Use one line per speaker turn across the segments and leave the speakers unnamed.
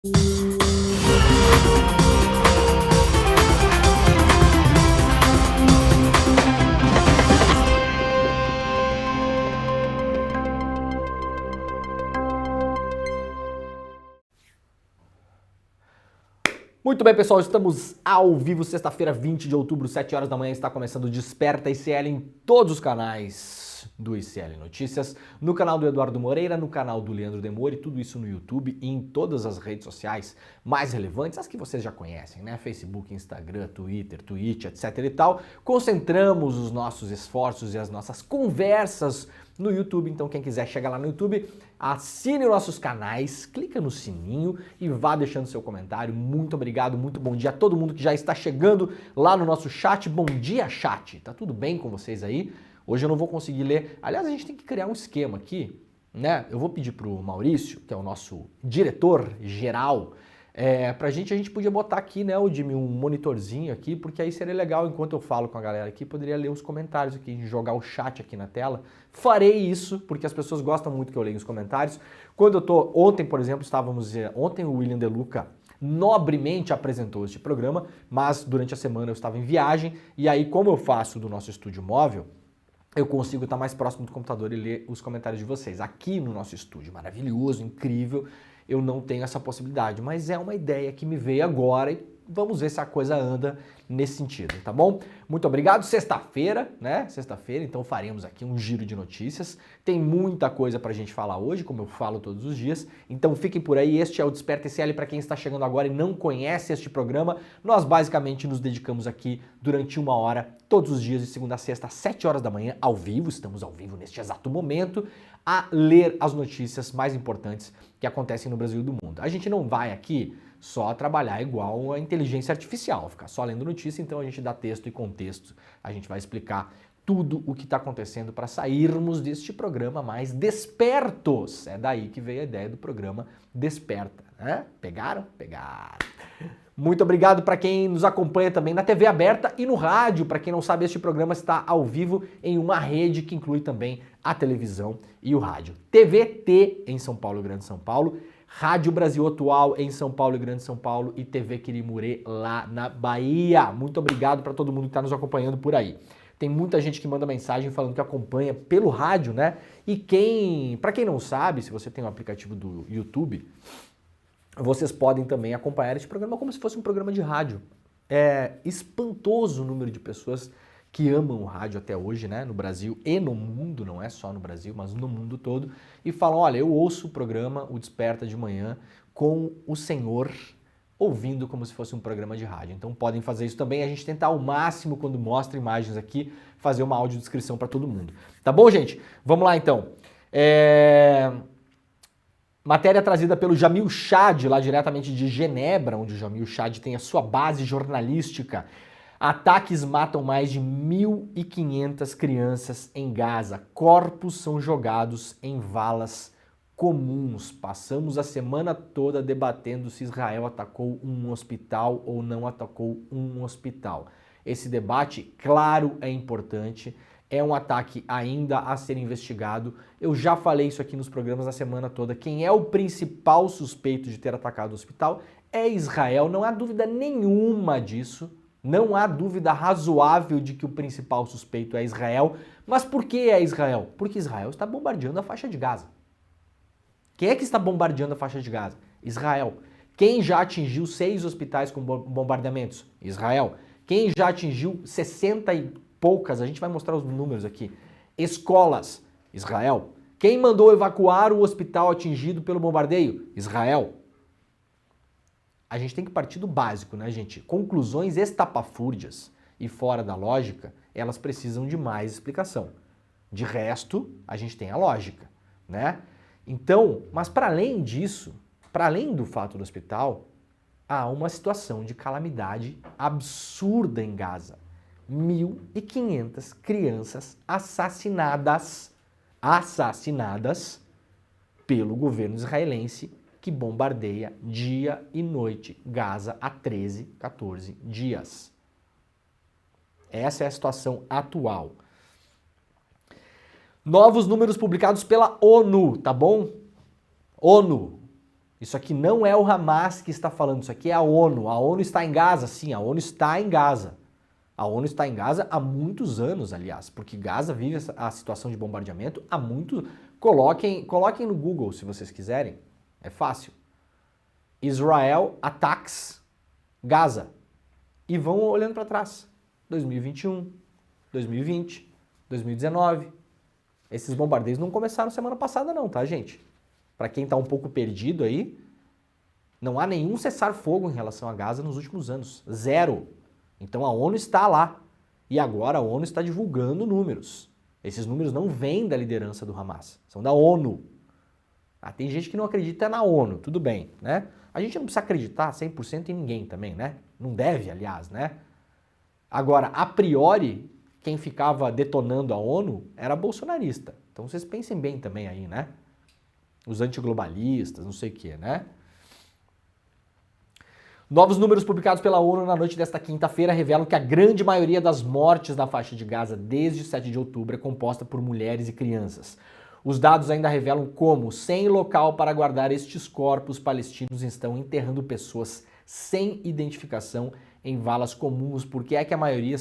Muito bem, pessoal, estamos ao vivo, sexta-feira, 20 de outubro, 7 horas da manhã, está começando o Desperta ICL em todos os canais do ICL Notícias, no canal do Eduardo Moreira, no canal do Leandro Demore, tudo isso no YouTube e em todas as redes sociais mais relevantes, as que vocês já conhecem, né? Facebook, Instagram, Twitter, Twitch, etc e tal. Concentramos os nossos esforços e as nossas conversas no YouTube, então quem quiser chegar lá no YouTube, assine os nossos canais, clica no sininho e vá deixando seu comentário. Muito obrigado, muito bom dia a todo mundo que já está chegando lá no nosso chat. Bom dia, chat! Tá tudo bem com vocês aí? Hoje eu não vou conseguir ler. Aliás, a gente tem que criar um esquema aqui, né? Eu vou pedir pro Maurício, que é o nosso diretor geral, pra gente, a gente podia botar aqui, né, o Jimmy, um monitorzinho aqui, porque aí seria legal, enquanto eu falo com a galera aqui, poderia ler os comentários aqui, jogar o chat aqui na tela. Farei isso, porque as pessoas gostam muito que eu leia os comentários. Quando eu tô, ontem, por exemplo, ontem o William De Luca nobremente apresentou este programa, mas durante a semana eu estava em viagem, e aí como eu faço do nosso estúdio móvel, eu consigo estar mais próximo do computador e ler os comentários de vocês. Aqui no nosso estúdio maravilhoso, incrível, eu não tenho essa possibilidade, mas é uma ideia que me veio agora e vamos ver se a coisa anda nesse sentido, tá bom? Muito obrigado. Sexta-feira, né? Sexta-feira, então faremos aqui um giro de notícias. Tem muita coisa pra gente falar hoje, como eu falo todos os dias. Então fiquem por aí. Este é o Desperta ICL para quem está chegando agora e não conhece este programa. Nós basicamente nos dedicamos aqui durante 1 hora, todos os dias, de segunda a sexta, às 7 horas da manhã, ao vivo. Estamos ao vivo neste exato momento, a ler as notícias mais importantes que acontecem no Brasil e do mundo. A gente não vai aqui só trabalhar igual a inteligência artificial, ficar só lendo notícia, então a gente dá texto e contexto, a gente vai explicar tudo o que está acontecendo para sairmos deste programa mais despertos. É daí que veio a ideia do programa Desperta, né? Pegaram? Pegaram. Muito obrigado para quem nos acompanha também na TV aberta e no rádio. Para quem não sabe, este programa está ao vivo em uma rede que inclui também a televisão e o rádio. TVT em São Paulo e Grande São Paulo, Rádio Brasil Atual em São Paulo e Grande São Paulo e TV Quirimurê lá na Bahia. Muito obrigado para todo mundo que está nos acompanhando por aí. Tem muita gente que manda mensagem falando que acompanha pelo rádio, né? E para quem não sabe, se você tem um aplicativo do YouTube, vocês podem também acompanhar este programa como se fosse um programa de rádio. É espantoso o número de pessoas que amam o rádio até hoje, né, no Brasil e no mundo, não é só no Brasil, mas no mundo todo, e falam, olha, eu ouço o programa, o Desperta de manhã, com o senhor ouvindo como se fosse um programa de rádio. Então podem fazer isso também, a gente tenta ao máximo, quando mostra imagens aqui, fazer uma audiodescrição para todo mundo. Tá bom, gente? Vamos lá, então. Matéria trazida pelo Jamil Chad, lá diretamente de Genebra, onde o Jamil Chad tem a sua base jornalística. Ataques matam mais de 1.500 crianças em Gaza. Corpos são jogados em valas comuns. Passamos a semana toda debatendo se Israel atacou um hospital ou não atacou um hospital. Esse debate, claro, é importante. É um ataque ainda a ser investigado. Eu já falei isso aqui nos programas a semana toda. Quem é o principal suspeito de ter atacado o hospital é Israel. Não há dúvida nenhuma disso. Não há dúvida razoável de que o principal suspeito é Israel. Mas por que é Israel? Porque Israel está bombardeando a faixa de Gaza. Quem é que está bombardeando a faixa de Gaza? Israel. Quem já atingiu 6 hospitais com bombardeamentos? Israel. Quem já atingiu 60 e poucas, a gente vai mostrar os números aqui, escolas? Israel. Quem mandou evacuar o hospital atingido pelo bombardeio? Israel. A gente tem que partir do básico, né, gente? Conclusões estapafúrdias e fora da lógica, elas precisam de mais explicação. De resto, a gente tem a lógica, né? Então, mas para além disso, para além do fato do hospital, há uma situação de calamidade absurda em Gaza. 1.500 crianças assassinadas pelo governo israelense, que bombardeia dia e noite Gaza há 13, 14 dias. Essa é a situação atual. Novos números publicados pela ONU, tá bom? ONU. Isso aqui não é o Hamas que está falando, isso aqui é a ONU. A ONU está em Gaza, sim, a ONU está em Gaza. A ONU está em Gaza há muitos anos, aliás, porque Gaza vive a situação de bombardeamento há muito... Coloquem no Google, se vocês quiserem. É fácil. Israel attacks Gaza. E vão olhando para trás. 2021, 2020, 2019. Esses bombardeios não começaram semana passada não, tá, gente? Para quem está um pouco perdido aí, não há nenhum cessar-fogo em relação a Gaza nos últimos anos. Zero. Então a ONU está lá. E agora a ONU está divulgando números. Esses números não vêm da liderança do Hamas, são da ONU. Tem gente que não acredita na ONU, tudo bem, né? A gente não precisa acreditar 100% em ninguém também, né? Não deve, aliás, né? Agora, a priori, quem ficava detonando a ONU era bolsonarista. Então vocês pensem bem também aí, né? Os antiglobalistas, não sei o quê, né? Novos números publicados pela ONU na noite desta quinta-feira revelam que a grande maioria das mortes na faixa de Gaza desde 7 de outubro é composta por mulheres e crianças. Os dados ainda revelam como, sem local para guardar estes corpos, palestinos estão enterrando pessoas sem identificação em valas comuns, porque é que a maioria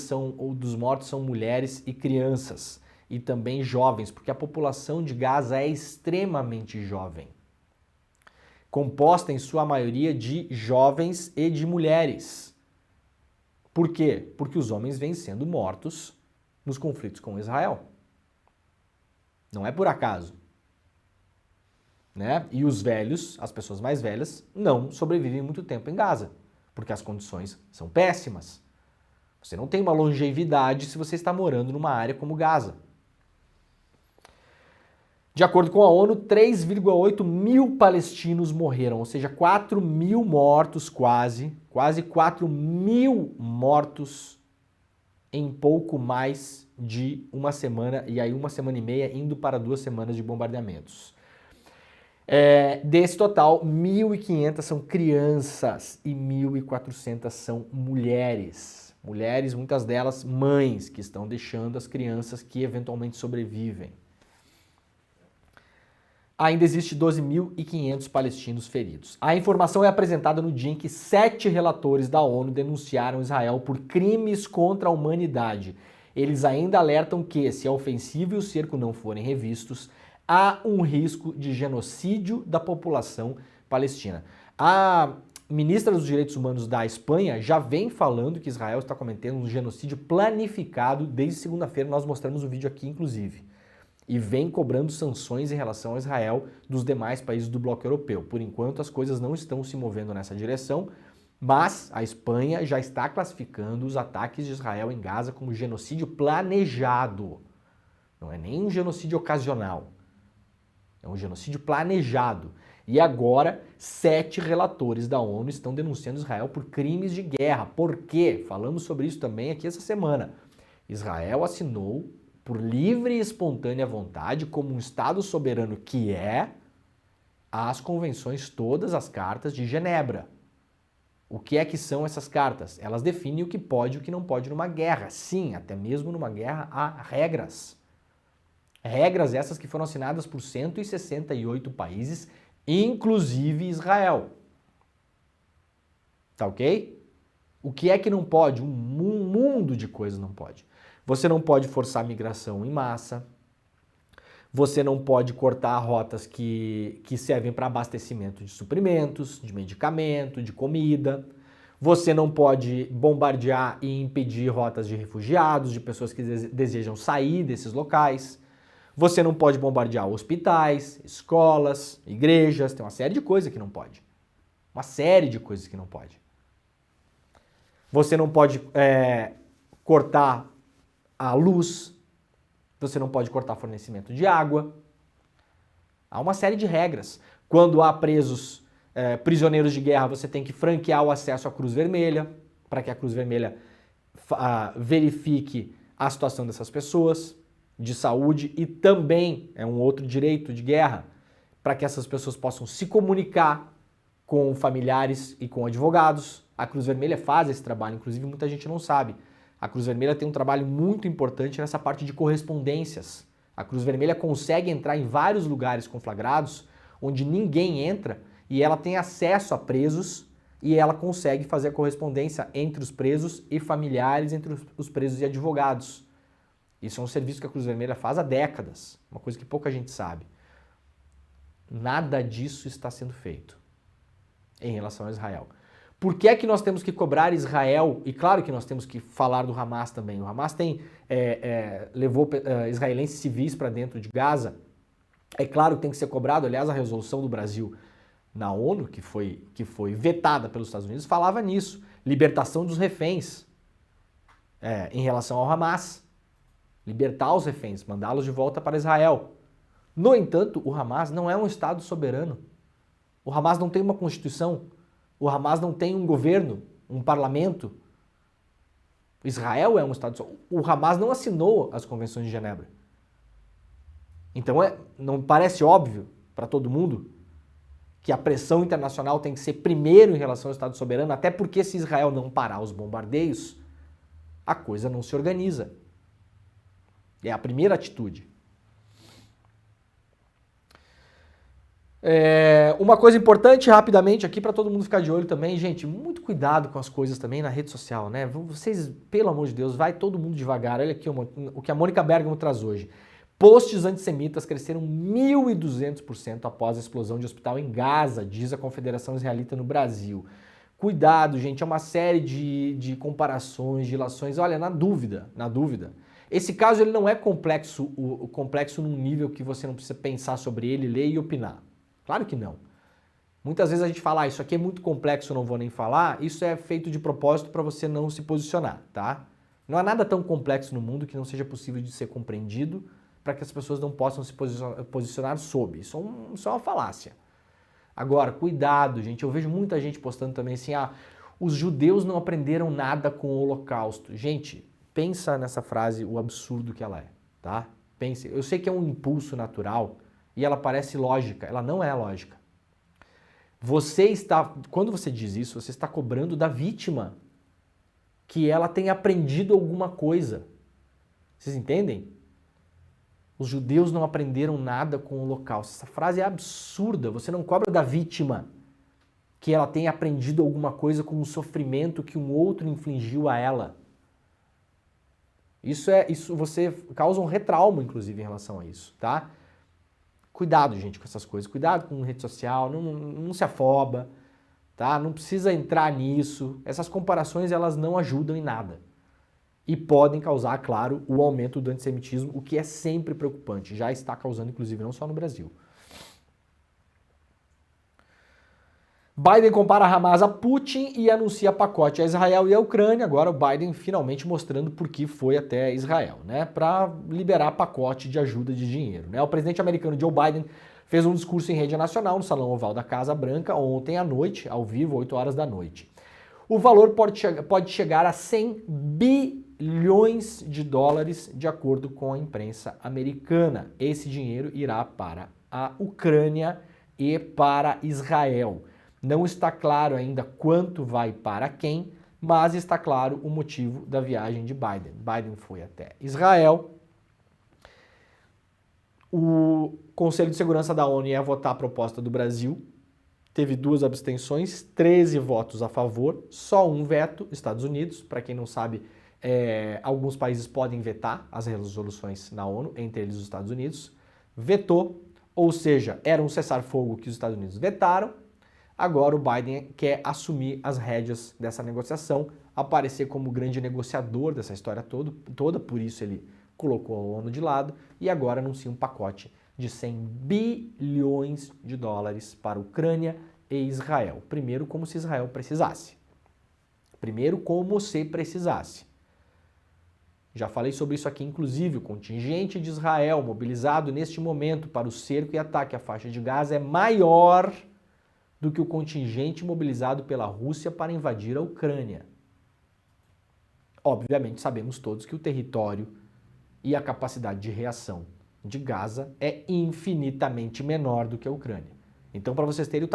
dos mortos são mulheres e crianças, e também jovens, porque a população de Gaza é extremamente jovem. Composta em sua maioria de jovens e de mulheres. Por quê? Porque os homens vêm sendo mortos nos conflitos com Israel. Não é por acaso. Né? E os velhos, as pessoas mais velhas, não sobrevivem muito tempo em Gaza, porque as condições são péssimas. Você não tem uma longevidade se você está morando numa área como Gaza. De acordo com a ONU, 3,8 mil palestinos morreram, ou seja, 4 mil mortos quase 4 mil mortos em pouco mais de uma semana, e aí uma semana e meia indo para 2 semanas de bombardeamentos. Desse total, 1.500 são crianças e 1.400 são mulheres. Mulheres, muitas delas mães, que estão deixando as crianças que eventualmente sobrevivem. Ainda existe 12.500 palestinos feridos. A informação é apresentada no dia em que 7 relatores da ONU denunciaram Israel por crimes contra a humanidade. Eles ainda alertam que, se a ofensiva e o cerco não forem revistos, há um risco de genocídio da população palestina. A ministra dos Direitos Humanos da Espanha já vem falando que Israel está cometendo um genocídio planificado desde segunda-feira. Nós mostramos o vídeo aqui, inclusive. E vem cobrando sanções em relação a Israel dos demais países do bloco europeu. Por enquanto, as coisas não estão se movendo nessa direção, mas a Espanha já está classificando os ataques de Israel em Gaza como genocídio planejado. Não é nem um genocídio ocasional, é um genocídio planejado. E agora, 7 relatores da ONU estão denunciando Israel por crimes de guerra. Por quê? Falamos sobre isso também aqui essa semana. Israel assinou por livre e espontânea vontade, como um Estado soberano que é, as convenções, todas as cartas de Genebra. O que é que são essas cartas? Elas definem o que pode e o que não pode numa guerra. Sim, até mesmo numa guerra há regras. Regras essas que foram assinadas por 168 países, inclusive Israel. Tá ok? O que é que não pode? Um mundo de coisas não pode. Você não pode forçar a migração em massa, você não pode cortar rotas que servem para abastecimento de suprimentos, de medicamento, de comida, você não pode bombardear e impedir rotas de refugiados, de pessoas que desejam sair desses locais, você não pode bombardear hospitais, escolas, igrejas, tem uma série de coisas que não pode. Uma série de coisas que não pode. Você não pode cortar a luz, você não pode cortar fornecimento de água. Há uma série de regras. Quando há presos, prisioneiros de guerra, você tem que franquear o acesso à Cruz Vermelha, para que a Cruz Vermelha verifique a situação dessas pessoas, de saúde, e também é um outro direito de guerra, para que essas pessoas possam se comunicar com familiares e com advogados. A Cruz Vermelha faz esse trabalho, inclusive muita gente não sabe. A Cruz Vermelha tem um trabalho muito importante nessa parte de correspondências. A Cruz Vermelha consegue entrar em vários lugares conflagrados onde ninguém entra e ela tem acesso a presos e ela consegue fazer a correspondência entre os presos e familiares, entre os presos e advogados. Isso é um serviço que a Cruz Vermelha faz há décadas, uma coisa que pouca gente sabe. Nada disso está sendo feito em relação a Israel. Por que é que nós temos que cobrar Israel? E claro que nós temos que falar do Hamas também. O Hamas levou israelenses civis para dentro de Gaza. É claro que tem que ser cobrado. Aliás, a resolução do Brasil na ONU, que foi vetada pelos Estados Unidos, falava nisso. Libertação dos reféns em relação ao Hamas. Libertar os reféns, mandá-los de volta para Israel. No entanto, o Hamas não é um Estado soberano. O Hamas não tem uma constituição. O Hamas não tem um governo, um parlamento. Israel é um Estado. O Hamas não assinou as convenções de Genebra. Então não parece óbvio para todo mundo que a pressão internacional tem que ser primeiro em relação ao Estado soberano, até porque se Israel não parar os bombardeios, a coisa não se organiza. É a primeira atitude. Uma coisa importante, rapidamente, aqui para todo mundo ficar de olho também, gente, muito cuidado com as coisas também na rede social, né? Vocês, pelo amor de Deus, vai todo mundo devagar. Olha aqui o que a Mônica Bergamo traz hoje. Posts antissemitas cresceram 1.200% após a explosão de hospital em Gaza, diz a Confederação Israelita no Brasil. Cuidado, gente, é uma série de comparações, de ilações. Olha, na dúvida. Esse caso ele não é complexo num nível que você não precisa pensar sobre ele, ler e opinar. Claro que não. Muitas vezes a gente fala, isso aqui é muito complexo, não vou nem falar. Isso é feito de propósito para você não se posicionar, tá? Não há nada tão complexo no mundo que não seja possível de ser compreendido para que as pessoas não possam se posicionar sobre. Isso é uma falácia. Agora, cuidado, gente. Eu vejo muita gente postando também assim, os judeus não aprenderam nada com o Holocausto. Gente, pensa nessa frase, o absurdo que ela é, tá? Pense. Eu sei que é um impulso natural e ela parece lógica. Ela não é lógica. Quando você diz isso, você está cobrando da vítima que ela tenha aprendido alguma coisa. Vocês entendem? Os judeus não aprenderam nada com o Holocausto. Essa frase é absurda. Você não cobra da vítima que ela tenha aprendido alguma coisa com o sofrimento que um outro infligiu a ela. Isso você causa um retrauma, inclusive, em relação a isso, tá? Cuidado, gente, com essas coisas. Cuidado com rede social, não se afoba, tá? Não precisa entrar nisso. Essas comparações, elas não ajudam em nada. E podem causar, claro, o aumento do antissemitismo, o que é sempre preocupante. Já está causando, inclusive, não só no Brasil. Biden compara Hamas a Putin e anuncia pacote a Israel e a Ucrânia. Agora o Biden finalmente mostrando por que foi até Israel, né? Para liberar pacote de ajuda de dinheiro, né? O presidente americano Joe Biden fez um discurso em rede nacional no Salão Oval da Casa Branca ontem à noite, ao vivo, 8 horas da noite. O valor pode chegar a 100 bilhões de dólares, de acordo com a imprensa americana. Esse dinheiro irá para a Ucrânia e para Israel. Não está claro ainda quanto vai para quem, mas está claro o motivo da viagem de Biden. Biden foi até Israel. O Conselho de Segurança da ONU ia votar a proposta do Brasil. Teve 2 abstenções, 13 votos a favor, só um veto, Estados Unidos. Para quem não sabe, alguns países podem vetar as resoluções na ONU, entre eles os Estados Unidos. Vetou, ou seja, era um cessar-fogo que os Estados Unidos vetaram. Agora o Biden quer assumir as rédeas dessa negociação, aparecer como grande negociador dessa história toda, por isso ele colocou a ONU de lado e agora anuncia um pacote de 100 bilhões de dólares para Ucrânia e Israel. Primeiro, como se Israel precisasse. Já falei sobre isso aqui, inclusive, o contingente de Israel mobilizado neste momento para o cerco e ataque à faixa de Gaza é maior do que o contingente mobilizado pela Rússia para invadir a Ucrânia. Obviamente, sabemos todos que o território e a capacidade de reação de Gaza é infinitamente menor do que a Ucrânia. Então, para vocês terem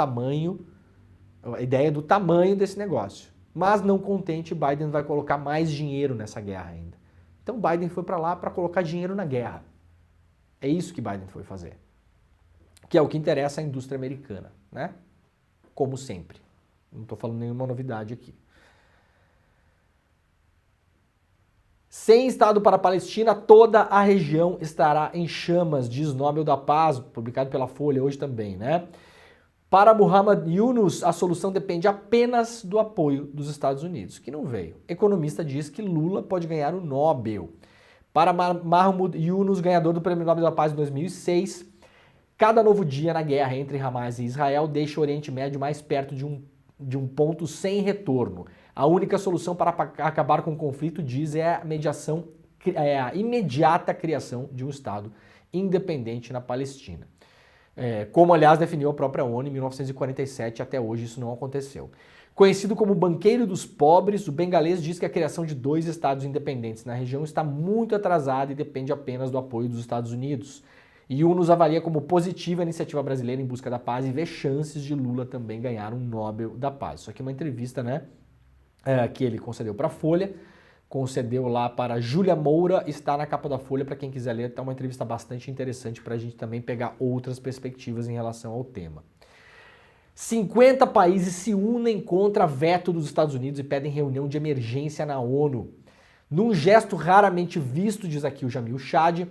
a ideia do tamanho desse negócio. Mas não contente, Biden vai colocar mais dinheiro nessa guerra ainda. Então, Biden foi para lá para colocar dinheiro na guerra. É isso que Biden foi fazer. Que é o que interessa à indústria americana, né? como sempre. Não estou falando nenhuma novidade aqui. Sem Estado para a Palestina, toda a região estará em chamas, diz Nobel da Paz, publicado pela Folha hoje também, né? Para Muhammad Yunus, a solução depende apenas do apoio dos Estados Unidos, que não veio. Economista diz que Lula pode ganhar o Nobel. Para Mahmoud Yunus, ganhador do Prêmio Nobel da Paz em 2006, cada novo dia na guerra entre Hamas e Israel deixa o Oriente Médio mais perto de um ponto sem retorno. A única solução para acabar com o conflito, diz, é a imediata criação de um Estado independente na Palestina. Como, aliás, definiu a própria ONU em 1947, até hoje isso não aconteceu. Conhecido como banqueiro dos pobres, o bengalês diz que a criação de 2 estados independentes na região está muito atrasada e depende apenas do apoio dos Estados Unidos. Yunus avalia como positiva a iniciativa brasileira em busca da paz e vê chances de Lula também ganhar um Nobel da Paz. Isso aqui é uma entrevista, né, que ele concedeu para a Folha, concedeu lá para Júlia Moura, está na capa da Folha para quem quiser ler, está uma entrevista bastante interessante para a gente também pegar outras perspectivas em relação ao tema. 50 países se unem contra veto dos Estados Unidos e pedem reunião de emergência na ONU. Num gesto raramente visto, diz aqui o Jamil Chad,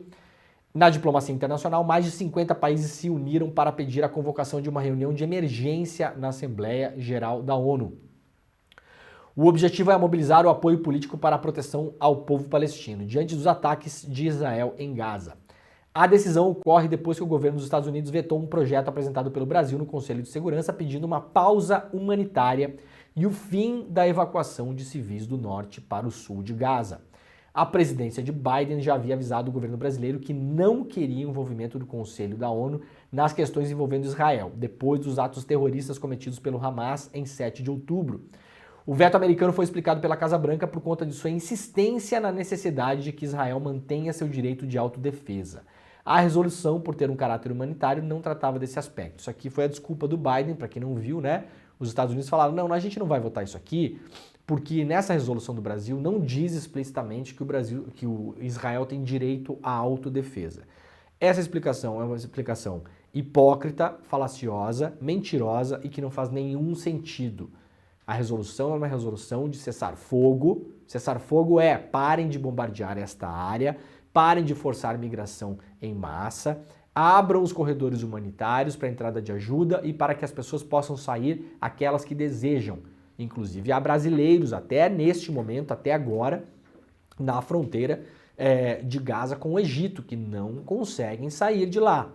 na diplomacia internacional, mais de 50 países se uniram para pedir a convocação de uma reunião de emergência na Assembleia Geral da ONU. O objetivo é mobilizar o apoio político para a proteção ao povo palestino, diante dos ataques de Israel em Gaza. A decisão ocorre depois que o governo dos Estados Unidos vetou um projeto apresentado pelo Brasil no Conselho de Segurança pedindo uma pausa humanitária e o fim da evacuação de civis do norte para o sul de Gaza. A presidência de Biden já havia avisado o governo brasileiro que não queria envolvimento do Conselho da ONU nas questões envolvendo Israel, depois dos atos terroristas cometidos pelo Hamas em 7 de outubro. O veto americano foi explicado pela Casa Branca por conta de sua insistência na necessidade de que Israel mantenha seu direito de autodefesa. A resolução, por ter um caráter humanitário, não tratava desse aspecto. Isso aqui foi a desculpa do Biden, para quem não viu, né? Os Estados Unidos falaram, não, a gente não vai votar isso aqui, porque nessa resolução do Brasil não diz explicitamente que o Israel tem direito à autodefesa. Essa explicação é uma explicação hipócrita, falaciosa, mentirosa e que não faz nenhum sentido. A resolução é uma resolução de cessar fogo. Cessar fogo é parem de bombardear esta área, parem de forçar migração em massa, abram os corredores humanitários para a entrada de ajuda e para que as pessoas possam sair, aquelas que desejam. Inclusive há brasileiros até neste momento, até agora, na fronteira de Gaza com o Egito, que não conseguem sair de lá.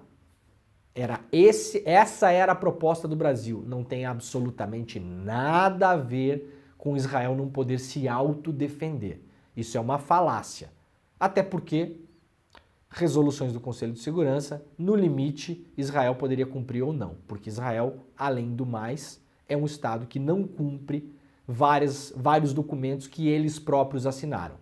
Essa era a proposta do Brasil. Não tem absolutamente nada a ver com Israel não poder se autodefender. Isso é uma falácia. Até porque resoluções do Conselho de Segurança, no limite, Israel poderia cumprir ou não. Porque Israel, além do mais, é um Estado que não cumpre vários documentos que eles próprios assinaram.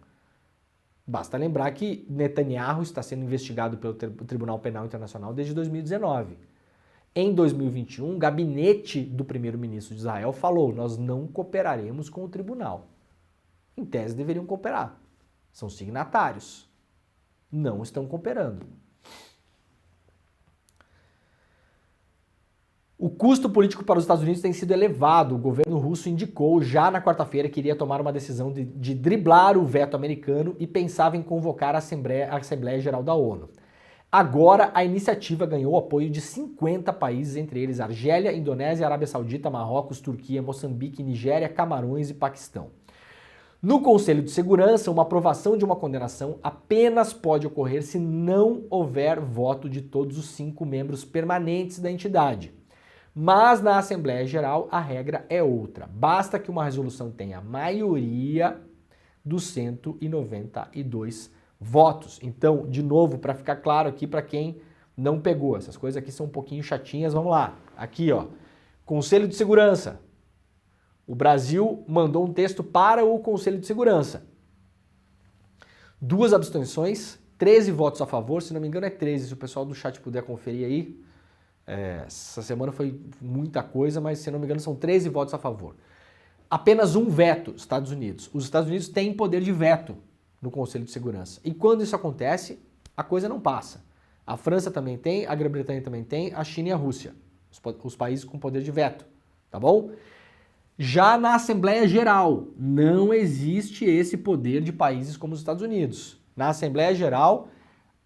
Basta lembrar que Netanyahu está sendo investigado pelo Tribunal Penal Internacional desde 2019. Em 2021, o gabinete do primeiro-ministro de Israel falou: nós não cooperaremos com o tribunal. Em tese, deveriam cooperar. São signatários. Não estão cooperando. O custo político para os Estados Unidos tem sido elevado. O governo russo indicou já na quarta-feira que iria tomar uma decisão de driblar o veto americano e pensava em convocar a Assembleia Geral da ONU. Agora, a iniciativa ganhou o apoio de 50 países, entre eles Argélia, Indonésia, Arábia Saudita, Marrocos, Turquia, Moçambique, Nigéria, Camarões e Paquistão. No Conselho de Segurança, uma aprovação de uma condenação apenas pode ocorrer se não houver voto de todos os 5 membros permanentes da entidade. Mas na Assembleia Geral a regra é outra. Basta que uma resolução tenha a maioria dos 192 votos. Então, de novo, para ficar claro aqui para quem não pegou, essas coisas aqui são um pouquinho chatinhas, vamos lá. Aqui, ó, Conselho de Segurança. O Brasil mandou um texto para o Conselho de Segurança. 2 abstenções, 13 votos a favor, se não me engano é 13, se o pessoal do chat puder conferir aí. Essa semana foi muita coisa, mas se não me engano são 13 votos a favor. Apenas um veto, Estados Unidos. Os Estados Unidos têm poder de veto no Conselho de Segurança. E quando isso acontece, a coisa não passa. A França também tem, a Grã-Bretanha também tem, a China e a Rússia. Os países com poder de veto. tá bom? Já na Assembleia Geral, não existe esse poder de países como os Estados Unidos. Na Assembleia Geral,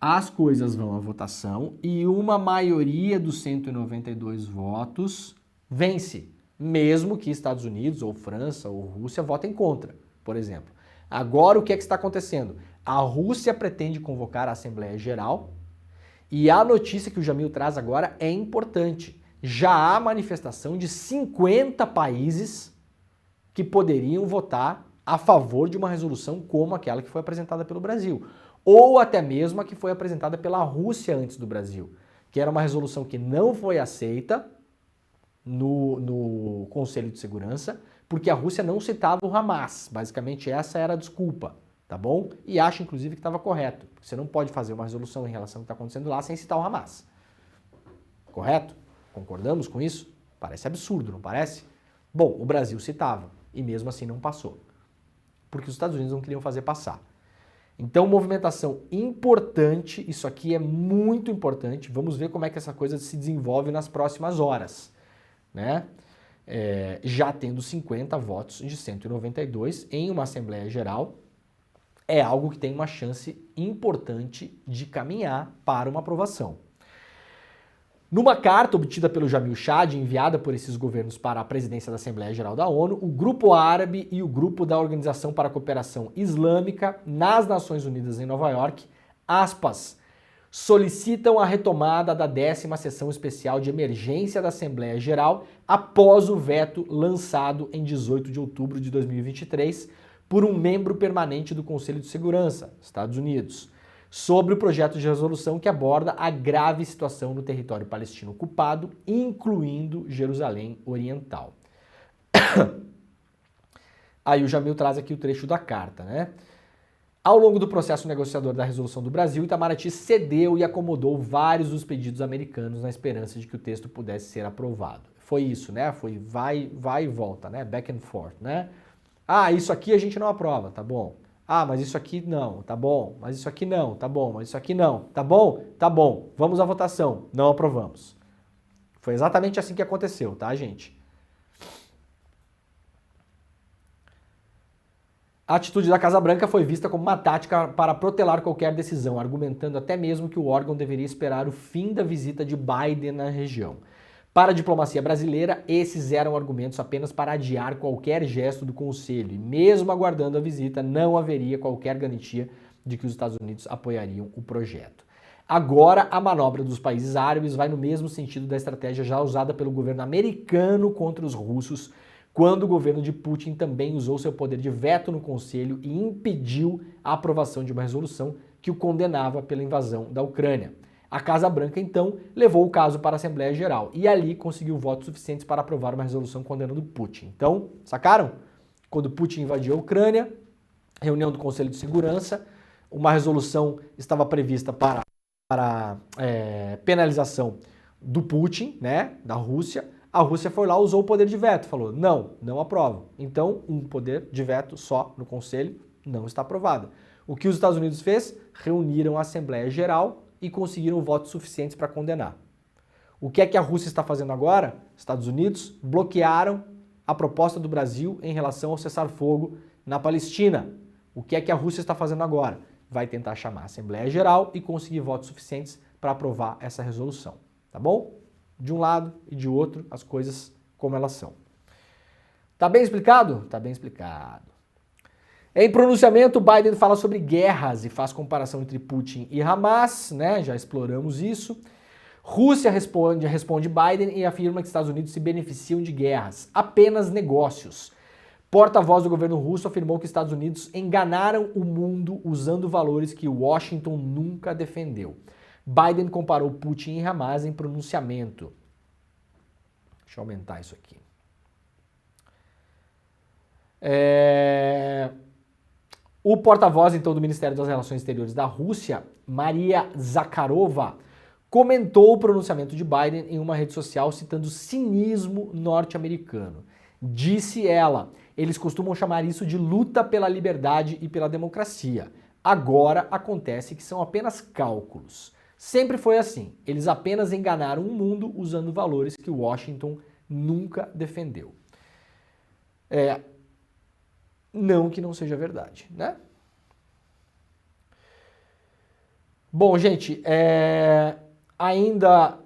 as coisas vão à votação e uma maioria dos 192 votos vence, mesmo que Estados Unidos, ou França, ou Rússia votem contra, por exemplo. Agora, o que é que está acontecendo? A Rússia pretende convocar a Assembleia Geral e a notícia que o Jamil traz agora é importante. Já há manifestação de 50 países que poderiam votar a favor de uma resolução como aquela que foi apresentada pelo Brasil, ou até mesmo a que foi apresentada pela Rússia antes do Brasil, que era uma resolução que não foi aceita no Conselho de Segurança, porque a Rússia não citava o Hamas. Basicamente essa era a desculpa, tá bom? E acho inclusive que estava correto. Você não pode fazer uma resolução em relação ao que está acontecendo lá sem citar o Hamas. Correto? Concordamos com isso? Parece absurdo, não parece? Bom, o Brasil citava e mesmo assim não passou, porque os Estados Unidos não queriam fazer passar. Então, movimentação importante, isso aqui é muito importante, vamos ver como é que essa coisa se desenvolve nas próximas horas, né? Já tendo 50 votos de 192 em uma Assembleia Geral, é algo que tem uma chance importante de caminhar para uma aprovação. Numa carta obtida pelo Jamil Chad, enviada por esses governos para a presidência da Assembleia Geral da ONU, o Grupo Árabe e o Grupo da Organização para a Cooperação Islâmica nas Nações Unidas em Nova York, aspas, solicitam a retomada da 10ª sessão especial de emergência da Assembleia Geral após o veto lançado em 18 de outubro de 2023 por um membro permanente do Conselho de Segurança, Estados Unidos, sobre o projeto de resolução que aborda a grave situação no território palestino ocupado, incluindo Jerusalém Oriental. Aí o Jamil traz aqui o trecho da carta, né? Ao longo do processo negociador da resolução do Brasil, Itamaraty cedeu e acomodou vários dos pedidos americanos na esperança de que o texto pudesse ser aprovado. Foi isso, né? Foi vai e volta, né? Back and forth, né? Ah, isso aqui a gente não aprova, tá bom. Ah, mas isso aqui não, tá bom. Mas isso aqui não, tá bom. Mas isso aqui não, tá bom? Tá bom. Vamos à votação. Não aprovamos. Foi exatamente assim que aconteceu, tá, gente? A atitude da Casa Branca foi vista como uma tática para protelar qualquer decisão, argumentando até mesmo que o órgão deveria esperar o fim da visita de Biden na região. Para a diplomacia brasileira, esses eram argumentos apenas para adiar qualquer gesto do Conselho, e mesmo aguardando a visita, não haveria qualquer garantia de que os Estados Unidos apoiariam o projeto. Agora, a manobra dos países árabes vai no mesmo sentido da estratégia já usada pelo governo americano contra os russos, quando o governo de Putin também usou seu poder de veto no Conselho e impediu a aprovação de uma resolução que o condenava pela invasão da Ucrânia. A Casa Branca, então, levou o caso para a Assembleia Geral e ali conseguiu votos suficientes para aprovar uma resolução condenando Putin. Então, sacaram? Quando Putin invadiu a Ucrânia, reunião do Conselho de Segurança, uma resolução estava prevista para penalização do Putin, né, da Rússia. A Rússia foi lá, usou o poder de veto, falou, não aprovo. Então, um poder de veto só no Conselho não está aprovado. O que os Estados Unidos fez? Reuniram a Assembleia Geral e conseguiram votos suficientes para condenar. O que é que a Rússia está fazendo agora? Estados Unidos bloquearam a proposta do Brasil em relação ao cessar-fogo na Palestina. O que é que a Rússia está fazendo agora? Vai tentar chamar a Assembleia Geral e conseguir votos suficientes para aprovar essa resolução, tá bom? De um lado e de outro, as coisas como elas são. Tá bem explicado? Tá bem explicado. Em pronunciamento, Biden fala sobre guerras e faz comparação entre Putin e Hamas, né? Já exploramos isso. Rússia responde Biden e afirma que Estados Unidos se beneficiam de guerras, apenas negócios. Porta-voz do governo russo afirmou que Estados Unidos enganaram o mundo usando valores que Washington nunca defendeu. Biden comparou Putin e Hamas em pronunciamento. Deixa eu aumentar isso aqui. O porta-voz, então, do Ministério das Relações Exteriores da Rússia, Maria Zakharova, comentou o pronunciamento de Biden em uma rede social citando o cinismo norte-americano. Disse ela, eles costumam chamar isso de luta pela liberdade e pela democracia. Agora acontece que são apenas cálculos. Sempre foi assim, eles apenas enganaram o mundo usando valores que Washington nunca defendeu. Não que não seja verdade, né? Bom, gente, ainda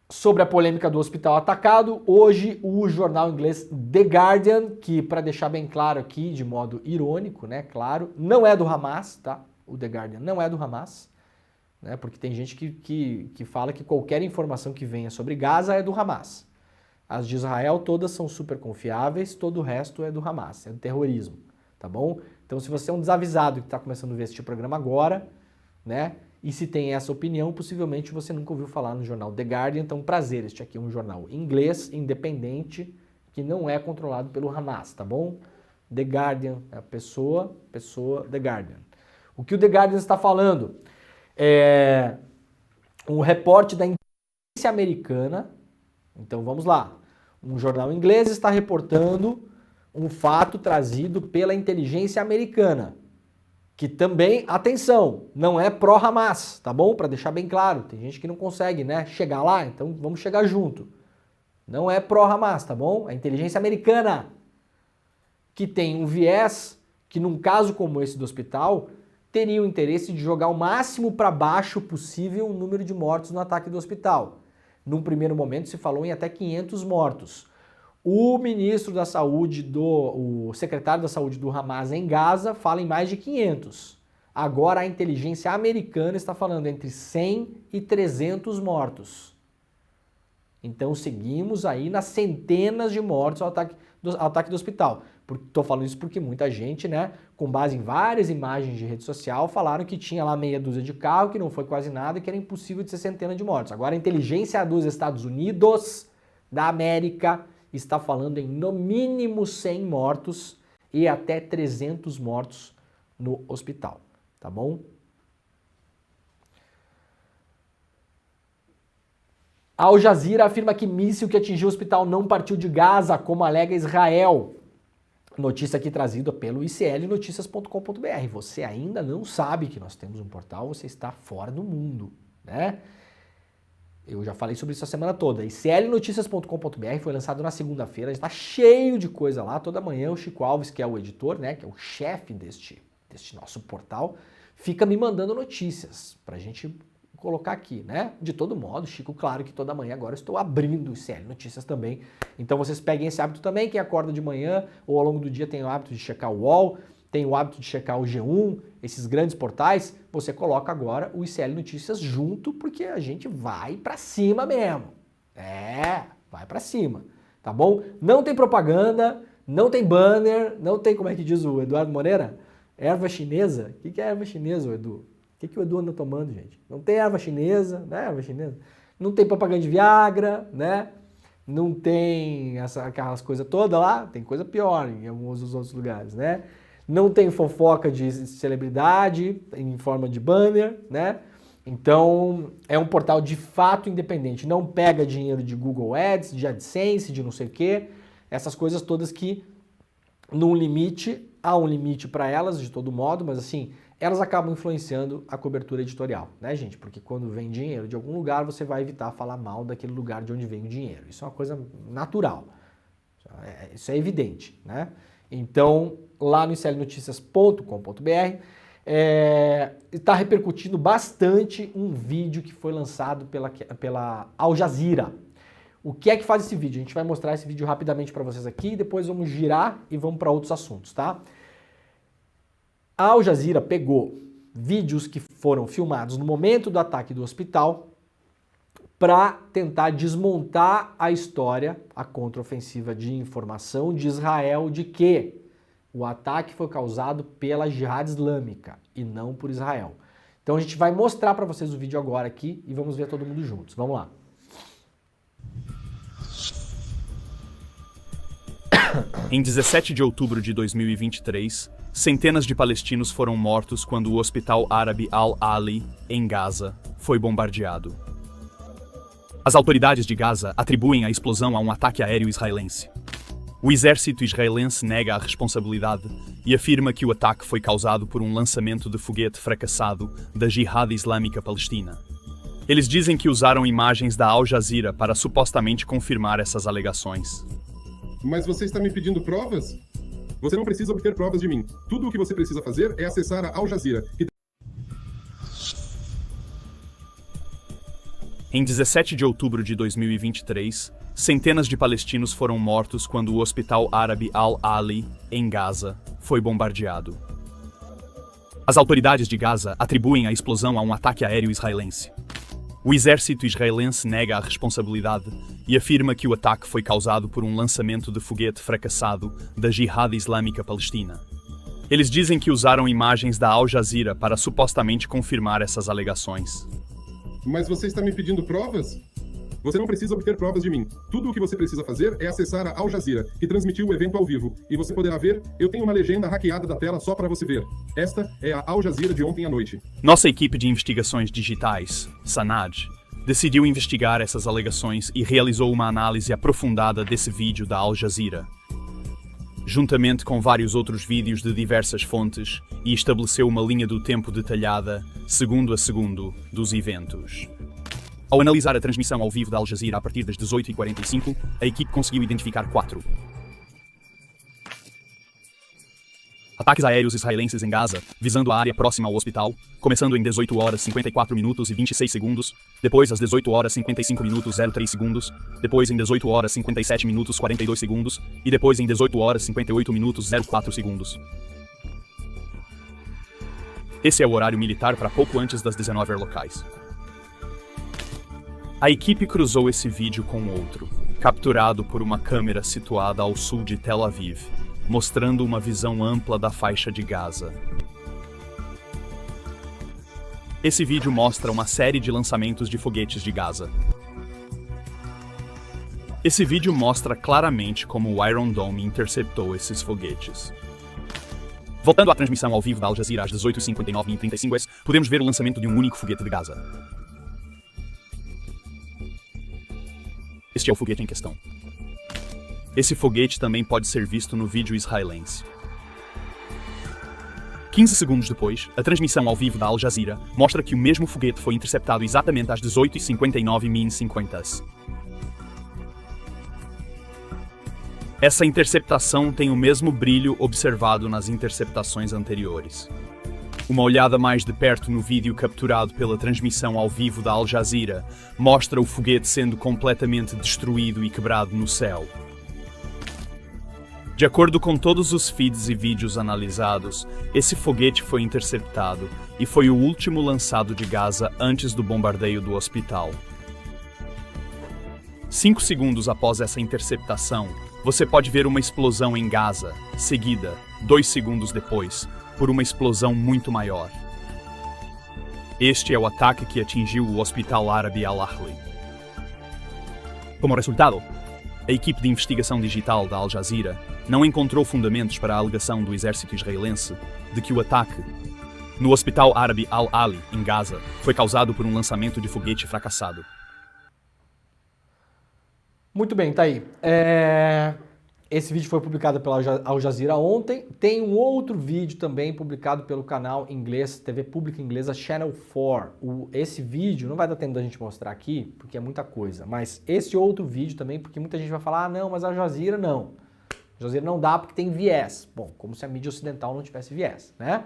sobre a polêmica do hospital atacado, hoje o jornal inglês The Guardian, que para deixar bem claro aqui, de modo irônico, né, claro, não é do Hamas, tá? O The Guardian não é do Hamas, né? Porque tem gente que fala que qualquer informação que venha sobre Gaza é do Hamas. As de Israel todas são super confiáveis, todo o resto é do Hamas, é do terrorismo, tá bom? Então se você é um desavisado que está começando a ver este programa agora, né? E se tem essa opinião, possivelmente você nunca ouviu falar no jornal The Guardian. Então, prazer, este aqui é um jornal inglês, independente, que não é controlado pelo Hamas, tá bom? The Guardian, é a pessoa, The Guardian. O que o The Guardian está falando? Um reporte da inteligência americana. Então, vamos lá. Um jornal inglês está reportando um fato trazido pela inteligência americana. Que também, atenção, não é pró-Hamas, tá bom? Para deixar bem claro, tem gente que não consegue, né, chegar lá, então vamos chegar junto. Não é pró-Hamas, tá bom? É a inteligência americana que tem um viés que, num caso como esse do hospital, teria o interesse de jogar o máximo para baixo possível o número de mortos no ataque do hospital. Num primeiro momento se falou em até 500 mortos. O ministro da Saúde, o secretário da Saúde do Hamas em Gaza fala em mais de 500. Agora a inteligência americana está falando entre 100 e 300 mortos. Então seguimos aí nas centenas de mortos ao ataque do hospital. Estou falando isso porque muita gente, né, com base em várias imagens de rede social, falaram que tinha lá meia dúzia de carro, que não foi quase nada e que era impossível de ser centena de mortos. Agora a inteligência dos Estados Unidos da América está falando em no mínimo 100 mortos e até 300 mortos no hospital, tá bom? Al Jazeera afirma que míssil que atingiu o hospital não partiu de Gaza, como alega Israel. Notícia aqui trazida pelo iclnoticias.com.br. Você ainda não sabe que nós temos um portal, você está fora do mundo, né? Eu já falei sobre isso a semana toda. iclnoticias.com.br foi lançado na segunda-feira, está cheio de coisa lá. Toda manhã o Chico Alves, que é o editor, né, que é o chefe deste nosso portal, fica me mandando notícias pra gente colocar aqui, né? De todo modo, Chico, claro que toda manhã agora eu estou abrindo o ICL Notícias também. Então vocês peguem esse hábito também, quem acorda de manhã ou ao longo do dia tem o hábito de checar o UOL, tem o hábito de checar o G1, esses grandes portais, você coloca agora o ICL Notícias junto, porque a gente vai pra cima mesmo. Vai pra cima, tá bom? Não tem propaganda, não tem banner, não tem, como é que diz o Eduardo Moreira? Erva chinesa? O que é erva chinesa, Edu? O que o Edu anda tomando, gente? Não tem erva chinesa, né? Erva chinesa. Não tem propaganda de Viagra, né? Não tem aquelas coisas todas lá. Tem coisa pior em alguns dos outros lugares, né? Não tem fofoca de celebridade em forma de banner, né? Então, é um portal de fato independente. Não pega dinheiro de Google Ads, de AdSense, de não sei o quê. Essas coisas todas que, num limite, há um limite para elas, de todo modo, mas assim, elas acabam influenciando a cobertura editorial, né, gente? Porque quando vem dinheiro de algum lugar, você vai evitar falar mal daquele lugar de onde vem o dinheiro. Isso é uma coisa natural. Isso é evidente, né? Então, lá no iclnoticias.com.br está repercutindo bastante um vídeo que foi lançado pela Al Jazeera. O que é que faz esse vídeo? A gente vai mostrar esse vídeo rapidamente para vocês aqui, depois vamos girar e vamos para outros assuntos, tá? A Al Jazeera pegou vídeos que foram filmados no momento do ataque do hospital para tentar desmontar a história, a contraofensiva de informação de Israel de que o ataque foi causado pela Jihad Islâmica e não por Israel. Então a gente vai mostrar para vocês o vídeo agora aqui e vamos ver todo mundo juntos. Vamos lá.
Em 17 de outubro de 2023, centenas de palestinos foram mortos quando o hospital árabe Al-Ali, em Gaza, foi bombardeado. As autoridades de Gaza atribuem a explosão a um ataque aéreo israelense. O exército israelense nega a responsabilidade e afirma que o ataque foi causado por um lançamento de foguete fracassado da Jihad Islâmica Palestina. Eles dizem que usaram imagens da Al Jazeera para supostamente confirmar essas alegações.
Mas você está me pedindo provas? Você não precisa obter provas de mim. Tudo o que você precisa fazer é acessar a Al Jazeera.
Em 17 de outubro de 2023, centenas de palestinos foram mortos quando o hospital árabe Al-Ali, em Gaza, foi bombardeado. As autoridades de Gaza atribuem a explosão a um ataque aéreo israelense. O exército israelense nega a responsabilidade e afirma que o ataque foi causado por um lançamento de foguete fracassado da Jihad Islâmica Palestina. Eles dizem que usaram imagens da Al Jazeera para supostamente confirmar essas alegações.
Mas você está me pedindo provas? Você não precisa obter provas de mim. Tudo o que você precisa fazer é acessar a Al Jazeera, que transmitiu o evento ao vivo. E você poderá ver, eu tenho uma legenda hackeada da tela só para você ver. Esta é a Al Jazeera de ontem à noite.
Nossa equipe de investigações digitais, SANAD, decidiu investigar essas alegações e realizou uma análise aprofundada desse vídeo da Al Jazeera, juntamente com vários outros vídeos de diversas fontes, e estabeleceu uma linha do tempo detalhada, segundo a segundo, dos eventos. Ao analisar a transmissão ao vivo da Al Jazeera a partir das 18h45, a equipe conseguiu identificar 4 ataques aéreos israelenses em Gaza, visando a área próxima ao hospital, começando em 18 horas 54 minutos e 26 segundos, depois às 18 horas 55 minutos 03 segundos, depois em 18 horas 57 minutos 42 segundos, e depois em 18 horas 58 minutos 04 segundos. Esse é o horário militar para pouco antes das 19 horas locais. A equipe cruzou esse vídeo com outro, capturado por uma câmera situada ao sul de Tel Aviv, mostrando uma visão ampla da faixa de Gaza. Esse vídeo mostra uma série de lançamentos de foguetes de Gaza. Esse vídeo mostra claramente como o Iron Dome interceptou esses foguetes. Voltando à transmissão ao vivo da Al Jazeera às 18h59 e 35 s, podemos ver o lançamento de um único foguete de Gaza. Este é o foguete em questão. Esse foguete também pode ser visto no vídeo israelense. 15 segundos depois, a transmissão ao vivo da Al Jazeera mostra que o mesmo foguete foi interceptado exatamente às 18h59 e essa interceptação tem o mesmo brilho observado nas interceptações anteriores. Uma olhada mais de perto no vídeo capturado pela transmissão ao vivo da Al Jazeera mostra o foguete sendo completamente destruído e quebrado no céu. De acordo com todos os feeds e vídeos analisados, esse foguete foi interceptado e foi o último lançado de Gaza antes do bombardeio do hospital. 5 segundos após essa interceptação, você pode ver uma explosão em Gaza, seguida, 2 segundos depois, por uma explosão muito maior. Este é o ataque que atingiu o hospital árabe Al-Ahli. Como resultado, a equipe de investigação digital da Al Jazeera não encontrou fundamentos para a alegação do exército israelense de que o ataque no hospital árabe Al-Ali, em Gaza, foi causado por um lançamento de foguete fracassado.
Muito bem, tá aí. Esse vídeo foi publicado pela Al Jazeera ontem. Tem um outro vídeo também publicado pelo canal inglês, TV pública inglesa Channel 4. Esse vídeo, não vai dar tempo da gente mostrar aqui, porque é muita coisa, mas esse outro vídeo também, porque muita gente vai falar, ah, não, mas a Al Jazeera não. A Al Jazeera não dá porque tem viés. Bom, como se a mídia ocidental não tivesse viés, né?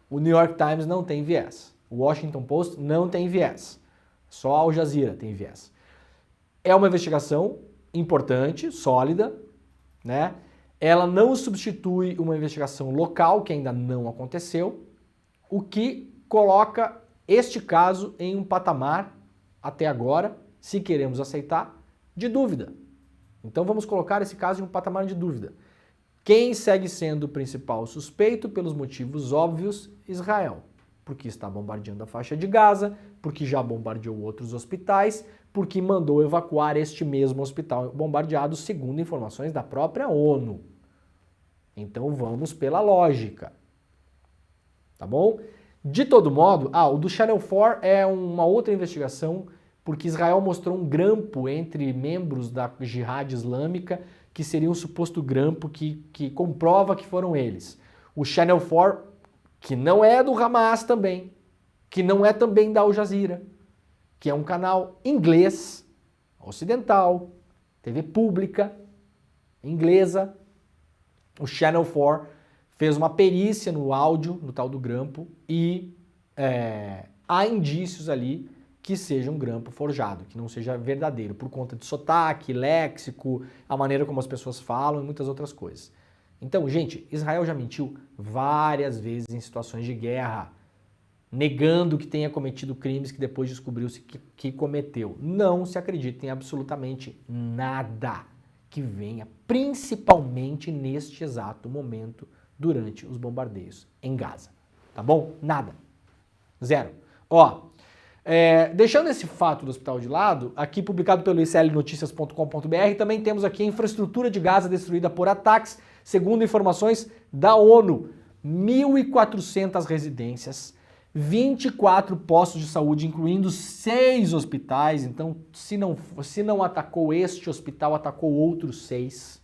O New York Times não tem viés. O Washington Post não tem viés. Só a Al Jazeera tem viés. É uma investigação importante, sólida, né? Ela não substitui uma investigação local, que ainda não aconteceu, o que coloca este caso em um patamar, até agora, se queremos aceitar, de dúvida. Então vamos colocar esse caso em um patamar de dúvida. Quem segue sendo o principal suspeito, pelos motivos óbvios? Israel. Porque está bombardeando a faixa de Gaza, porque já bombardeou outros hospitais, porque mandou evacuar este mesmo hospital bombardeado, segundo informações da própria ONU. Então vamos pela lógica. Tá bom? De todo modo, o do Channel 4 é uma outra investigação, porque Israel mostrou um grampo entre membros da Jihad Islâmica, que seria um suposto grampo que comprova que foram eles. O Channel 4, que não é do Hamas também, que não é também da Al Jazeera, que é um canal inglês, ocidental, TV pública, inglesa. O Channel 4 fez uma perícia no áudio, no tal do grampo, e há indícios ali que seja um grampo forjado, que não seja verdadeiro, por conta de sotaque, léxico, a maneira como as pessoas falam e muitas outras coisas. Então, gente, Israel já mentiu várias vezes em situações de guerra, negando que tenha cometido crimes que depois descobriu-se que cometeu. Não se acredita em absolutamente nada que venha, principalmente neste exato momento, durante os bombardeios em Gaza. Tá bom? Nada. Zero. Ó, deixando esse fato do hospital de lado, aqui publicado pelo iclnoticias.com.br, também temos aqui a infraestrutura de Gaza destruída por ataques, segundo informações da ONU. 1.400 residências, 24 postos de saúde, incluindo 6 hospitais. Então, se não atacou este hospital, atacou outros 6,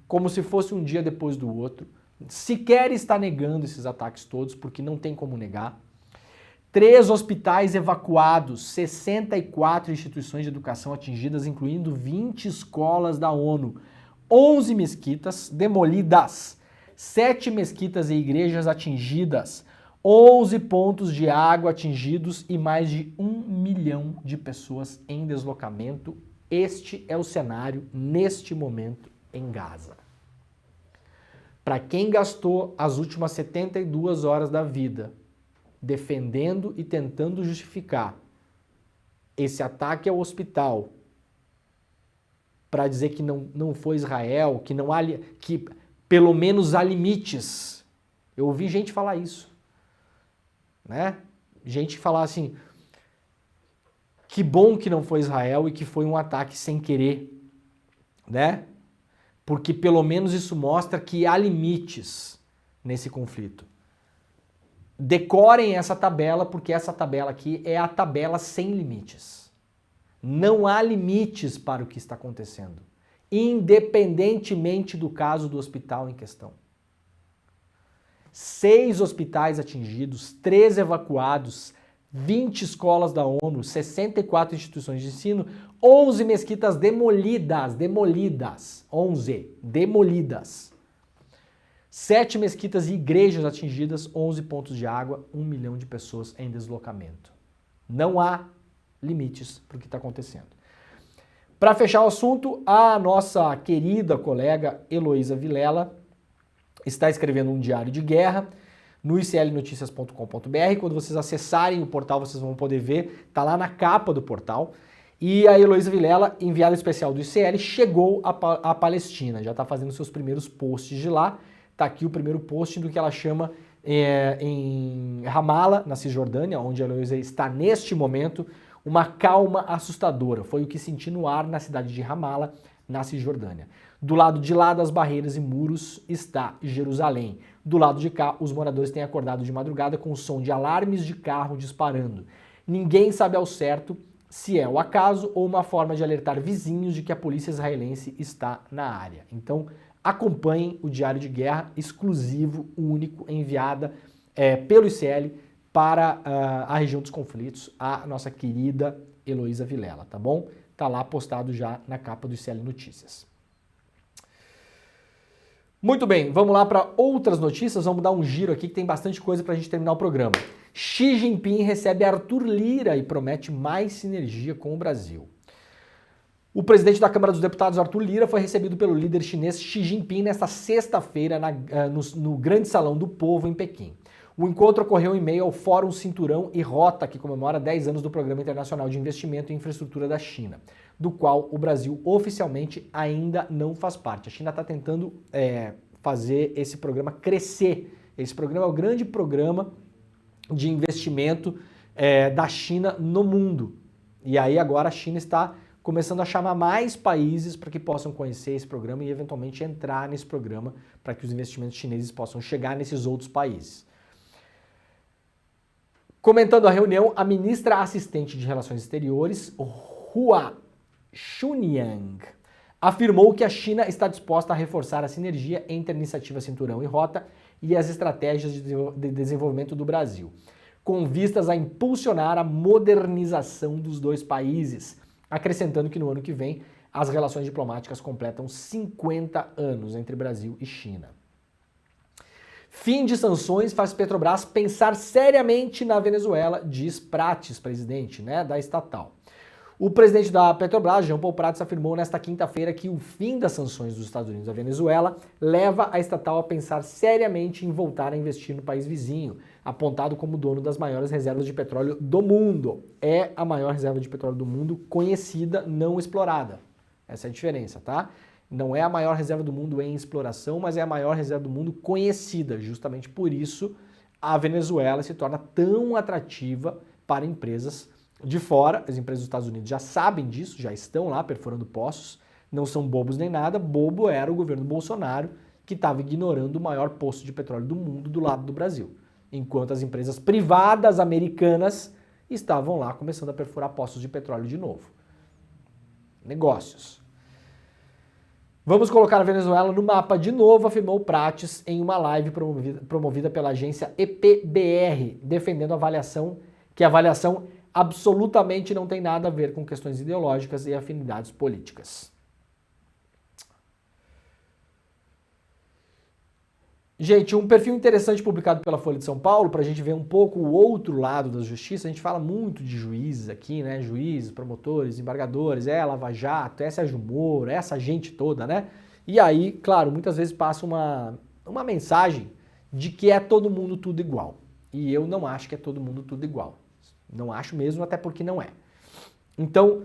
como se fosse um dia depois do outro. Sequer está negando esses ataques todos, porque não tem como negar. 3 hospitais evacuados, 64 instituições de educação atingidas, incluindo 20 escolas da ONU, 11 mesquitas demolidas, 7 mesquitas e igrejas atingidas, 11 pontos de água atingidos e mais de 1 milhão de pessoas em deslocamento. Este é o cenário neste momento em Gaza. Para quem gastou as últimas 72 horas da vida defendendo e tentando justificar esse ataque ao hospital para dizer que não foi Israel, que não há, que pelo menos há limites. Eu ouvi gente falar isso, né? Gente falar assim, que bom que não foi Israel e que foi um ataque sem querer, né? Porque pelo menos isso mostra que há limites nesse conflito. Decorem essa tabela, porque essa tabela aqui é a tabela sem limites. Não há limites para o que está acontecendo, independentemente do caso do hospital em questão. 6 hospitais atingidos, 3 evacuados, 20 escolas da ONU, 64 instituições de ensino, 11 mesquitas demolidas, 11 demolidas. 7 mesquitas e igrejas atingidas, 11 pontos de água, 1 milhão de pessoas em deslocamento. Não há limites para o que está acontecendo. Para fechar o assunto, a nossa querida colega Heloísa Vilela está escrevendo um diário de guerra no iclnoticias.com.br. Quando vocês acessarem o portal, vocês vão poder ver, está lá na capa do portal. E a Heloísa Vilela, enviada especial do ICL, chegou à Palestina, já está fazendo seus primeiros posts de lá. Está aqui o primeiro post do que ela chama em Ramallah, na Cisjordânia, onde a Heloísa está neste momento, uma calma assustadora. Foi o que senti no ar na cidade de Ramallah, na Cisjordânia. Do lado de lá das barreiras e muros está Jerusalém. Do lado de cá, os moradores têm acordado de madrugada com o som de alarmes de carro disparando. Ninguém sabe ao certo se é o acaso ou uma forma de alertar vizinhos de que a polícia israelense está na área. Então, acompanhem o Diário de Guerra exclusivo, único, enviada pelo ICL para a região dos conflitos, a nossa querida Heloísa Vilela, tá bom? Tá lá postado já na capa do ICL Notícias. Muito bem, vamos lá para outras notícias, vamos dar um giro aqui que tem bastante coisa para a gente terminar o programa. Xi Jinping recebe Arthur Lira e promete mais sinergia com o Brasil. O presidente da Câmara dos Deputados, Arthur Lira, foi recebido pelo líder chinês Xi Jinping nesta sexta-feira no Grande Salão do Povo, em Pequim. O encontro ocorreu em meio ao Fórum Cinturão e Rota, que comemora 10 anos do Programa Internacional de Investimento em Infraestrutura da China, do qual o Brasil oficialmente ainda não faz parte. A China está tentando fazer esse programa crescer. Esse programa é o grande programa de investimento da China no mundo. E aí agora a China está começando a chamar mais países para que possam conhecer esse programa e eventualmente entrar nesse programa para que os investimentos chineses possam chegar nesses outros países. Comentando a reunião, a ministra assistente de Relações Exteriores, Hua Chunying, afirmou que a China está disposta a reforçar a sinergia entre a iniciativa Cinturão e Rota e as estratégias de desenvolvimento do Brasil. com vistas a impulsionar a modernização dos dois países, acrescentando que no ano que vem as relações diplomáticas completam 50 anos entre Brasil e China. Fim de sanções faz Petrobras pensar seriamente na Venezuela, diz Prates, presidente, da estatal. O presidente da Petrobras, Jean Paul Prates, afirmou nesta quinta-feira que o fim das sanções dos Estados Unidos à Venezuela leva a estatal a pensar seriamente em voltar a investir no país vizinho, apontado como dono das maiores reservas de petróleo do mundo. É a maior reserva de petróleo do mundo conhecida, não explorada. Essa é a diferença, tá? Não é a maior reserva do mundo em exploração, mas é a maior reserva do mundo conhecida. Justamente por isso, a Venezuela se torna tão atrativa para empresas de fora. As empresas dos Estados Unidos já sabem disso, já estão lá perfurando poços, não são bobos nem nada. Bobo era o governo Bolsonaro, que estava ignorando o maior poço de petróleo do mundo do lado do Brasil, enquanto as empresas privadas americanas estavam lá começando a perfurar poços de petróleo de novo. Negócios. Vamos colocar a Venezuela no mapa de novo, afirmou Prates em uma live promovida pela agência EPBR, defendendo a avaliação absolutamente não tem nada a ver com questões ideológicas e afinidades políticas. Gente, um perfil interessante publicado pela Folha de São Paulo, para a gente ver um pouco o outro lado da justiça. A gente fala muito de juízes aqui, Juízes, promotores, embargadores, Lava Jato, Sérgio Moro, essa gente toda, E aí, claro, muitas vezes passa uma mensagem de que é todo mundo tudo igual. E eu não acho que é todo mundo tudo igual. Não acho mesmo, até porque não é. Então,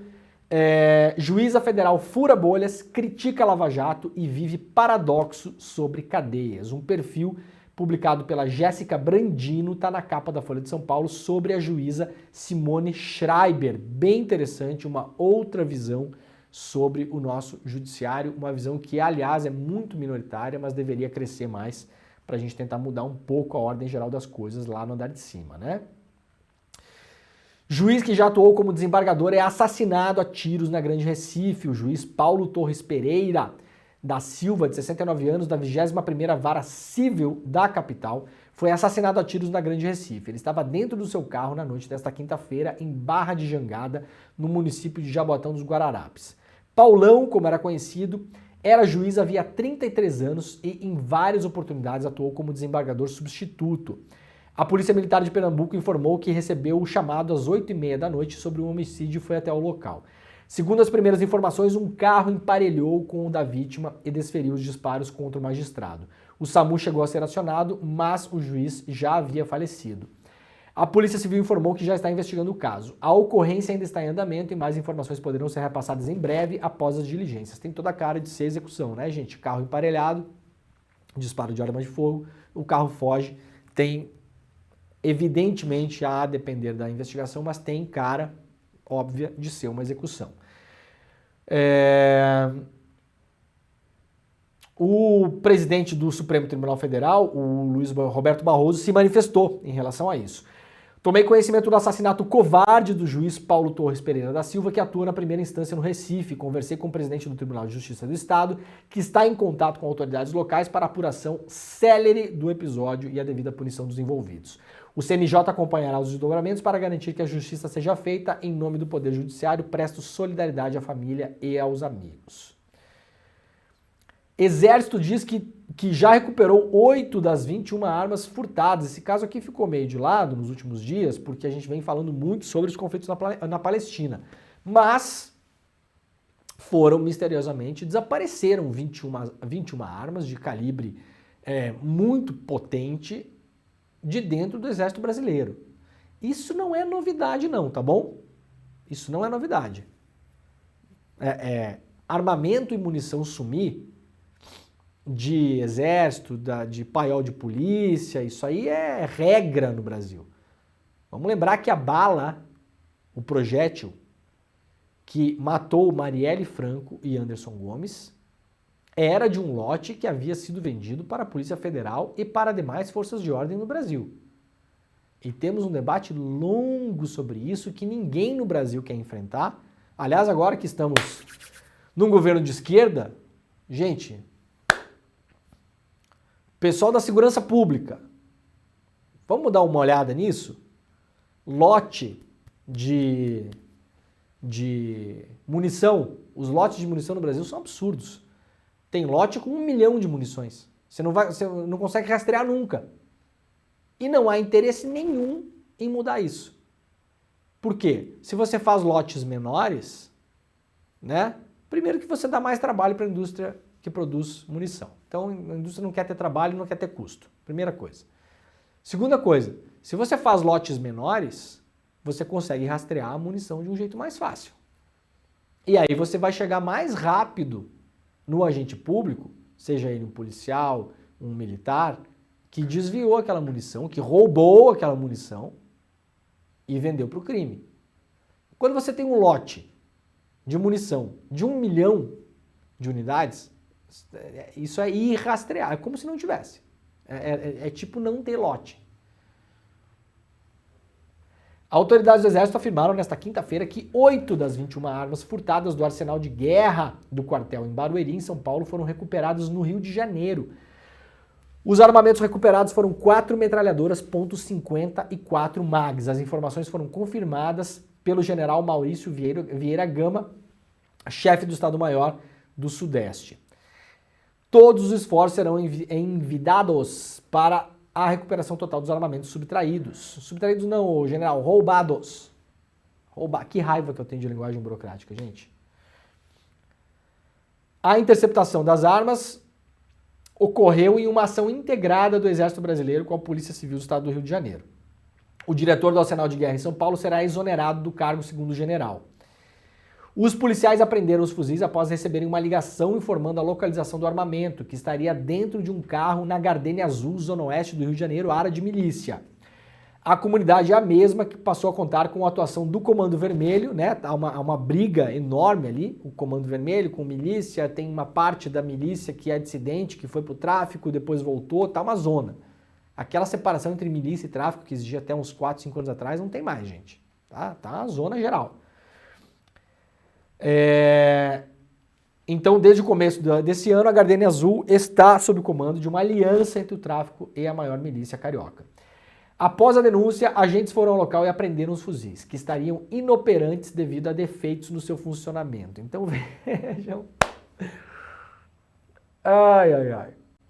juíza federal fura bolhas, critica Lava Jato e vive paradoxo sobre cadeias. Um perfil publicado pela Jéssica Brandino está na capa da Folha de São Paulo sobre a juíza Simone Schreiber. Bem interessante, uma outra visão sobre o nosso judiciário, uma visão que, aliás, é muito minoritária, mas deveria crescer mais para a gente tentar mudar um pouco a ordem geral das coisas lá no andar de cima, Juiz que já atuou como desembargador é assassinado a tiros na Grande Recife. O juiz Paulo Torres Pereira da Silva, de 69 anos, da 21ª Vara Civil da capital, foi assassinado a tiros na Grande Recife. Ele estava dentro do seu carro na noite desta quinta-feira em Barra de Jangada, no município de Jaboatão dos Guararapes. Paulão, como era conhecido, era juiz havia 33 anos e em várias oportunidades atuou como desembargador substituto. A Polícia Militar de Pernambuco informou que recebeu o chamado às 8h30 da noite sobre um homicídio e foi até o local. Segundo as primeiras informações, um carro emparelhou com o da vítima e desferiu os disparos contra o magistrado. O SAMU chegou a ser acionado, mas o juiz já havia falecido. A Polícia Civil informou que já está investigando o caso. A ocorrência ainda está em andamento e mais informações poderão ser repassadas em breve após as diligências. Tem toda a cara de ser execução, gente? Carro emparelhado, disparo de arma de fogo, o carro foge, tem... Evidentemente, a depender da investigação, mas tem cara óbvia de ser uma execução. O presidente do Supremo Tribunal Federal, o Luiz Roberto Barroso, se manifestou em relação a isso. Tomei conhecimento do assassinato covarde do juiz Paulo Torres Pereira da Silva, que atua na primeira instância no Recife. Conversei com o presidente do Tribunal de Justiça do Estado, que está em contato com autoridades locais para a apuração célere do episódio e a devida punição dos envolvidos. O CNJ acompanhará os desdobramentos para garantir que a justiça seja feita em nome do Poder Judiciário. Presto solidariedade à família e aos amigos. Exército diz que já recuperou 8 das 21 armas furtadas. Esse caso aqui ficou meio de lado nos últimos dias, porque a gente vem falando muito sobre os conflitos na Palestina. Mas misteriosamente, desapareceram 21 armas de calibre muito potente de dentro do Exército Brasileiro. Isso não é novidade não, tá bom? Isso não é novidade. Armamento e munição sumir de exército, de paiol de polícia, isso aí é regra no Brasil. Vamos lembrar que a bala, o projétil que matou Marielle Franco e Anderson Gomes, era de um lote que havia sido vendido para a Polícia Federal e para demais forças de ordem no Brasil. E temos um debate longo sobre isso que ninguém no Brasil quer enfrentar. Aliás, agora que estamos num governo de esquerda, gente, pessoal da segurança pública, vamos dar uma olhada nisso? lote de munição. Os lotes de munição no Brasil são absurdos. Tem lote com 1 milhão de munições. Você não consegue rastrear nunca. E não há interesse nenhum em mudar isso. Por quê? Se você faz lotes menores, né? Primeiro que você dá mais trabalho para a indústria que produz munição. Então a indústria não quer ter trabalho, não quer ter custo. Primeira coisa. Segunda coisa, se você faz lotes menores, você consegue rastrear a munição de um jeito mais fácil. E aí você vai chegar mais rápido no agente público, seja ele um policial, um militar, que desviou aquela munição, que roubou aquela munição e vendeu para o crime. Quando você tem um lote de munição de 1 milhão de unidades, isso é irrastreável, é como se não tivesse. É tipo não ter lote. Autoridades do Exército afirmaram nesta quinta-feira que 8 das 21 armas furtadas do arsenal de guerra do quartel em Barueri, em São Paulo, foram recuperadas no Rio de Janeiro. Os armamentos recuperados foram 4 metralhadoras .50 e 4 MAGs. As informações foram confirmadas pelo general Maurício Vieira Gama, chefe do Estado-Maior do Sudeste. Todos os esforços serão envidados para a recuperação total dos armamentos subtraídos. Subtraídos não, general, roubados. Que raiva que eu tenho de linguagem burocrática, gente. A interceptação das armas ocorreu em uma ação integrada do Exército Brasileiro com a Polícia Civil do Estado do Rio de Janeiro. O diretor do Arsenal de Guerra em São Paulo será exonerado do cargo, segundo o general. Os policiais apreenderam os fuzis após receberem uma ligação informando a localização do armamento, que estaria dentro de um carro na Gardênia Azul, zona oeste do Rio de Janeiro, área de milícia. A comunidade é a mesma que passou a contar com a atuação do Comando Vermelho, né? Há uma briga enorme ali, o Comando Vermelho com milícia, tem uma parte da milícia que é dissidente, que foi pro tráfico, depois voltou, tá uma zona. Aquela separação entre milícia e tráfico que existia até uns 4, 5 anos atrás, não tem mais, gente. Tá uma zona geral. Então, desde o começo desse ano, a Gardênia Azul está sob o comando de uma aliança entre o tráfico e a maior milícia carioca. Após a denúncia, agentes foram ao local e apreenderam os fuzis, que estariam inoperantes devido a defeitos no seu funcionamento. Então, vejam.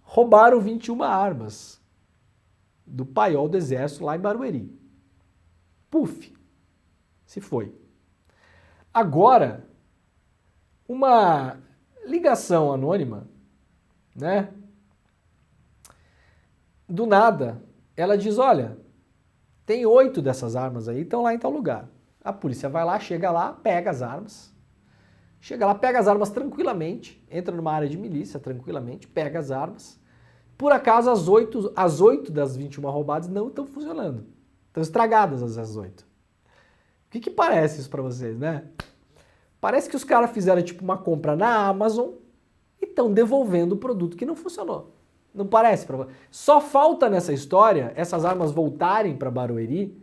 Roubaram 21 armas do paiol do Exército lá em Barueri. Puf! Se foi. Agora, uma ligação anônima, né? Do nada, ela diz, olha, tem 8 dessas armas aí, estão lá em tal lugar. A polícia vai lá, chega lá, pega as armas. Chega lá, pega as armas tranquilamente, entra numa área de milícia tranquilamente, pega as armas. Por acaso, as 8 das 21 roubadas não estão funcionando. Estão estragadas as 8. O que parece isso pra vocês, né? Parece que os caras fizeram tipo uma compra na Amazon e estão devolvendo o produto que não funcionou. Não parece pra você? Só falta nessa história essas armas voltarem para Barueri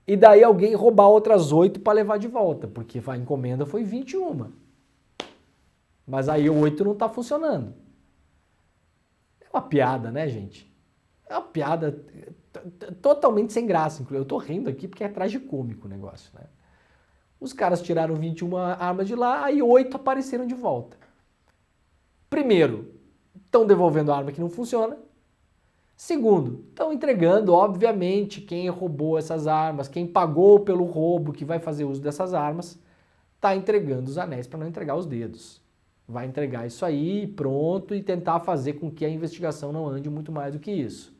e daí alguém roubar outras 8 para levar de volta, porque a encomenda foi 21. Mas aí o 8 não está funcionando. É uma piada, né, gente? É uma piada totalmente sem graça. Eu tô rindo aqui porque é tragicômico o negócio, né? Os caras tiraram 21 armas de lá, aí 8 apareceram de volta. Primeiro, estão devolvendo a arma que não funciona. Segundo, estão entregando, obviamente, quem roubou essas armas, quem pagou pelo roubo, que vai fazer uso dessas armas, está entregando os anéis para não entregar os dedos. Vai entregar isso aí, pronto, e tentar fazer com que a investigação não ande muito mais do que isso.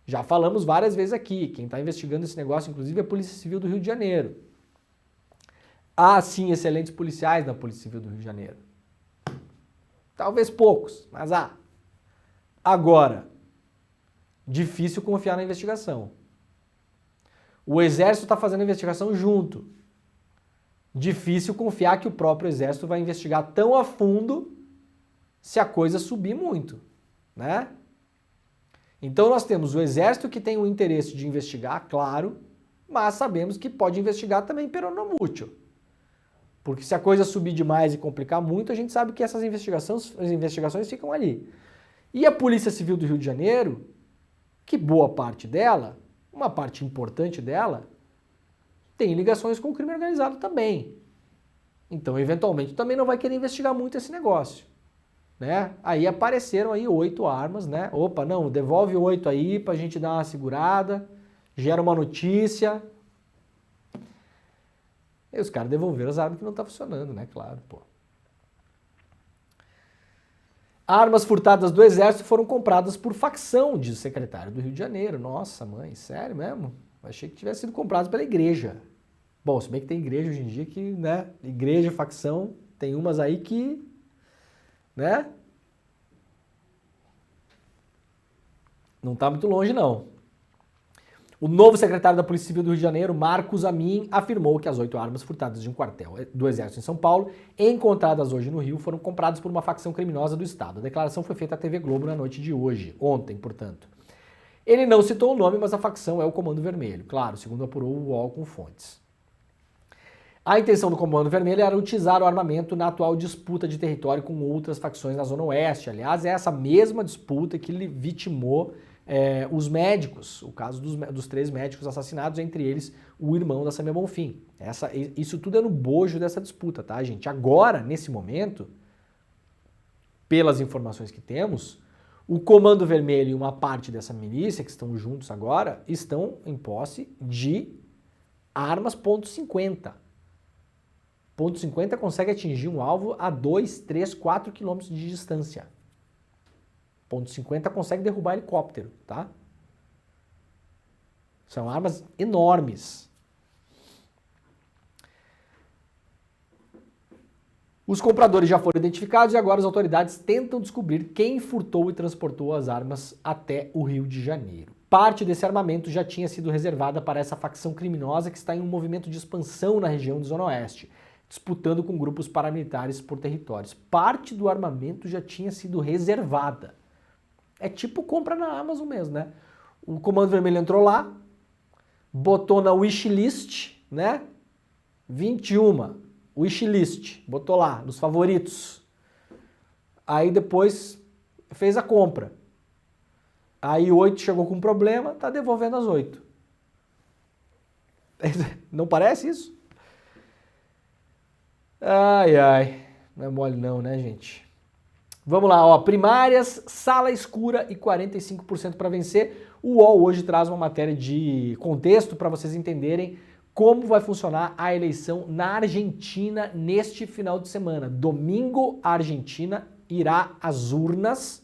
Já falamos várias vezes aqui, quem está investigando esse negócio, inclusive, é a Polícia Civil do Rio de Janeiro. Há, sim, excelentes policiais na Polícia Civil do Rio de Janeiro. Talvez poucos, mas há. Agora, difícil confiar na investigação. O Exército está fazendo a investigação junto. Difícil confiar que o próprio Exército vai investigar tão a fundo se a coisa subir muito, né? Então nós temos o Exército que tem o interesse de investigar, claro, mas sabemos que pode investigar também peronomútil. Porque se a coisa subir demais e complicar muito, a gente sabe que essas investigações ficam ali. E a Polícia Civil do Rio de Janeiro, que boa parte dela, uma parte importante dela tem ligações com o crime organizado também. Então, eventualmente, também não vai querer investigar muito esse negócio, né? Aí apareceram aí 8 armas, né? Opa, não, devolve 8 aí pra gente dar uma segurada, gera uma notícia. E os caras devolveram as armas que não tá funcionando, né? Claro, pô. Armas furtadas do Exército foram compradas por facção, diz o secretário do Rio de Janeiro. Nossa, mãe, sério mesmo? Achei que tivesse sido compradas pela igreja. Bom, se bem que tem igreja hoje em dia que, né? Igreja, facção, tem umas aí que, né? Não tá muito longe, não. O novo secretário da Polícia Civil do Rio de Janeiro, Marcos Amin, afirmou que as 8 armas furtadas de um quartel do Exército em São Paulo, encontradas hoje no Rio, foram compradas por uma facção criminosa do Estado. A declaração foi feita à TV Globo na noite de hoje, ontem, portanto. Ele não citou o nome, mas a facção é o Comando Vermelho, claro, segundo apurou o UOL com fontes. A intenção do Comando Vermelho era utilizar o armamento na atual disputa de território com outras facções na Zona Oeste. Aliás, é essa mesma disputa que ele vitimou os médicos, o caso dos 3 médicos assassinados, entre eles o irmão da Samia Bonfim. Isso tudo é no bojo dessa disputa, tá, gente? Agora, nesse momento, pelas informações que temos, o Comando Vermelho e uma parte dessa milícia, que estão juntos agora, estão em posse de armas .50. .50 consegue atingir um alvo a 2, 3, 4 quilômetros de distância. .50 consegue derrubar helicóptero, tá? São armas enormes. Os compradores já foram identificados e agora as autoridades tentam descobrir quem furtou e transportou as armas até o Rio de Janeiro. Parte desse armamento já tinha sido reservada para essa facção criminosa que está em um movimento de expansão na região de Zona Oeste, disputando com grupos paramilitares por territórios. Parte do armamento já tinha sido reservada. É tipo compra na Amazon mesmo, né? O Comando Vermelho entrou lá, botou na wishlist, né? 21, wishlist, botou lá, nos favoritos. Aí depois fez a compra. Aí 8 chegou com um problema, tá devolvendo as 8. Não parece isso? Ai, ai. Não é mole não, né, gente? Vamos lá, ó. Primárias, sala escura e 45% para vencer. O UOL hoje traz uma matéria de contexto para vocês entenderem como vai funcionar a eleição na Argentina neste final de semana. Domingo, a Argentina irá às urnas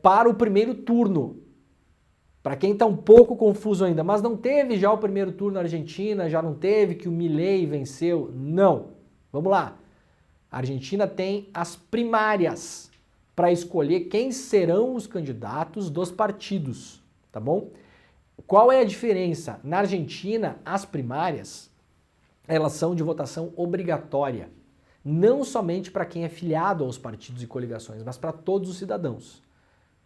para o primeiro turno. Para quem está um pouco confuso ainda, mas não teve já o primeiro turno na Argentina, já não teve que o Milei venceu? Não. Vamos lá. A Argentina tem as primárias para escolher quem serão os candidatos dos partidos, tá bom? Qual é a diferença? Na Argentina, as primárias, elas são de votação obrigatória, não somente para quem é filiado aos partidos e coligações, mas para todos os cidadãos,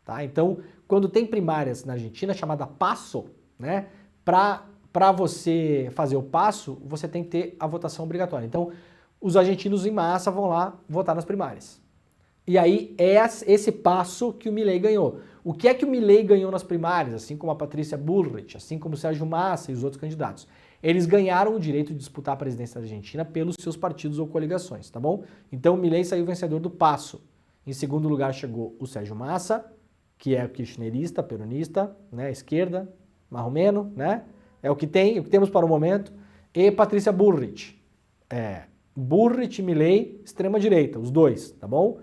tá? Então, quando tem primárias na Argentina, chamada PASO, né? Para você fazer o PASO, você tem que ter a votação obrigatória. Então, os argentinos em massa vão lá votar nas primárias. E aí é esse passo que o Milei ganhou. O que é que o Milei ganhou nas primárias, assim como a Patrícia Bullrich, assim como o Sérgio Massa e os outros candidatos? Eles ganharam o direito de disputar a presidência da Argentina pelos seus partidos ou coligações, tá bom? Então o Milei saiu vencedor do passo. Em segundo lugar chegou o Sérgio Massa, que é kirchnerista, peronista, né, esquerda, marromeno, né? É o que temos para o momento. E Patrícia Bullrich. Bullrich e Milei, extrema-direita, os dois, tá bom?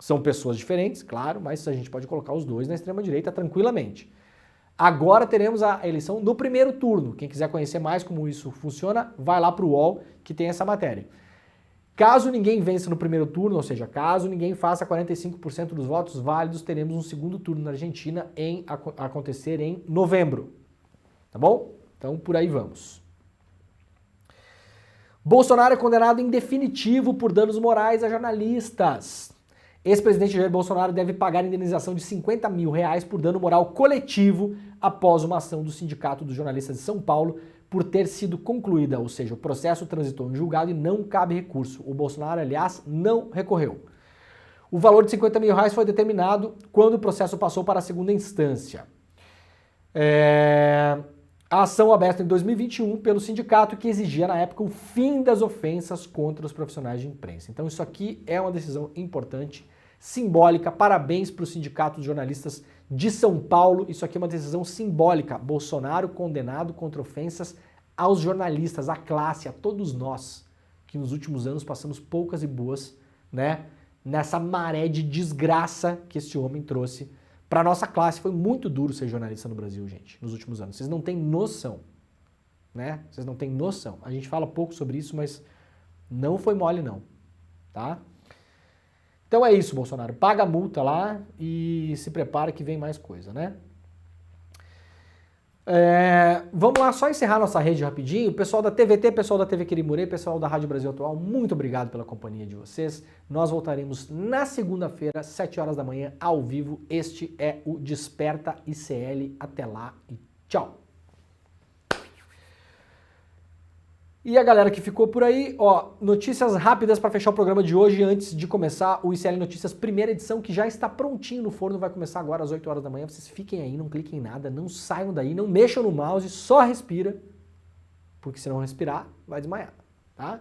São pessoas diferentes, claro, mas a gente pode colocar os dois na extrema-direita tranquilamente. Agora teremos a eleição no primeiro turno. Quem quiser conhecer mais como isso funciona, vai lá para o UOL que tem essa matéria. Caso ninguém vença no primeiro turno, ou seja, caso ninguém faça 45% dos votos válidos, teremos um segundo turno na Argentina acontecer em novembro. Tá bom? Então por aí vamos. Bolsonaro é condenado em definitivo por danos morais a jornalistas. Ex-presidente Jair Bolsonaro deve pagar indenização de R$50 mil por dano moral coletivo após uma ação do Sindicato dos Jornalistas de São Paulo por ter sido concluída, ou seja, o processo transitou em julgado e não cabe recurso. O Bolsonaro, aliás, não recorreu. O valor de R$50 mil foi determinado quando o processo passou para a segunda instância. A ação aberta em 2021 pelo sindicato que exigia na época o fim das ofensas contra os profissionais de imprensa. Então isso aqui é uma decisão importante, simbólica. Parabéns para o Sindicato de Jornalistas de São Paulo. Isso aqui é uma decisão simbólica. Bolsonaro condenado contra ofensas aos jornalistas, à classe, a todos nós que nos últimos anos passamos poucas e boas, né, nessa maré de desgraça que esse homem trouxe para a nossa classe. Foi muito duro ser jornalista no Brasil, gente, nos últimos anos. Vocês não têm noção, né? Vocês não têm noção. A gente fala pouco sobre isso, mas não foi mole não, tá? Então é isso, Bolsonaro. Paga a multa lá e se prepara que vem mais coisa, né? Vamos lá, só encerrar nossa rede rapidinho. Pessoal da TVT, pessoal da TV Quirimurê, pessoal da Rádio Brasil Atual, muito obrigado pela companhia de vocês. Nós voltaremos na segunda-feira, 7 horas da manhã, ao vivo. Este é o Desperta ICL. Até lá e tchau! E a galera que ficou por aí, ó, notícias rápidas para fechar o programa de hoje antes de começar o ICL Notícias primeira edição, que já está prontinho no forno, vai começar agora às 8 horas da manhã. Vocês fiquem aí, não cliquem em nada, não saiam daí, não mexam no mouse, só respira, porque se não respirar, vai desmaiar, tá?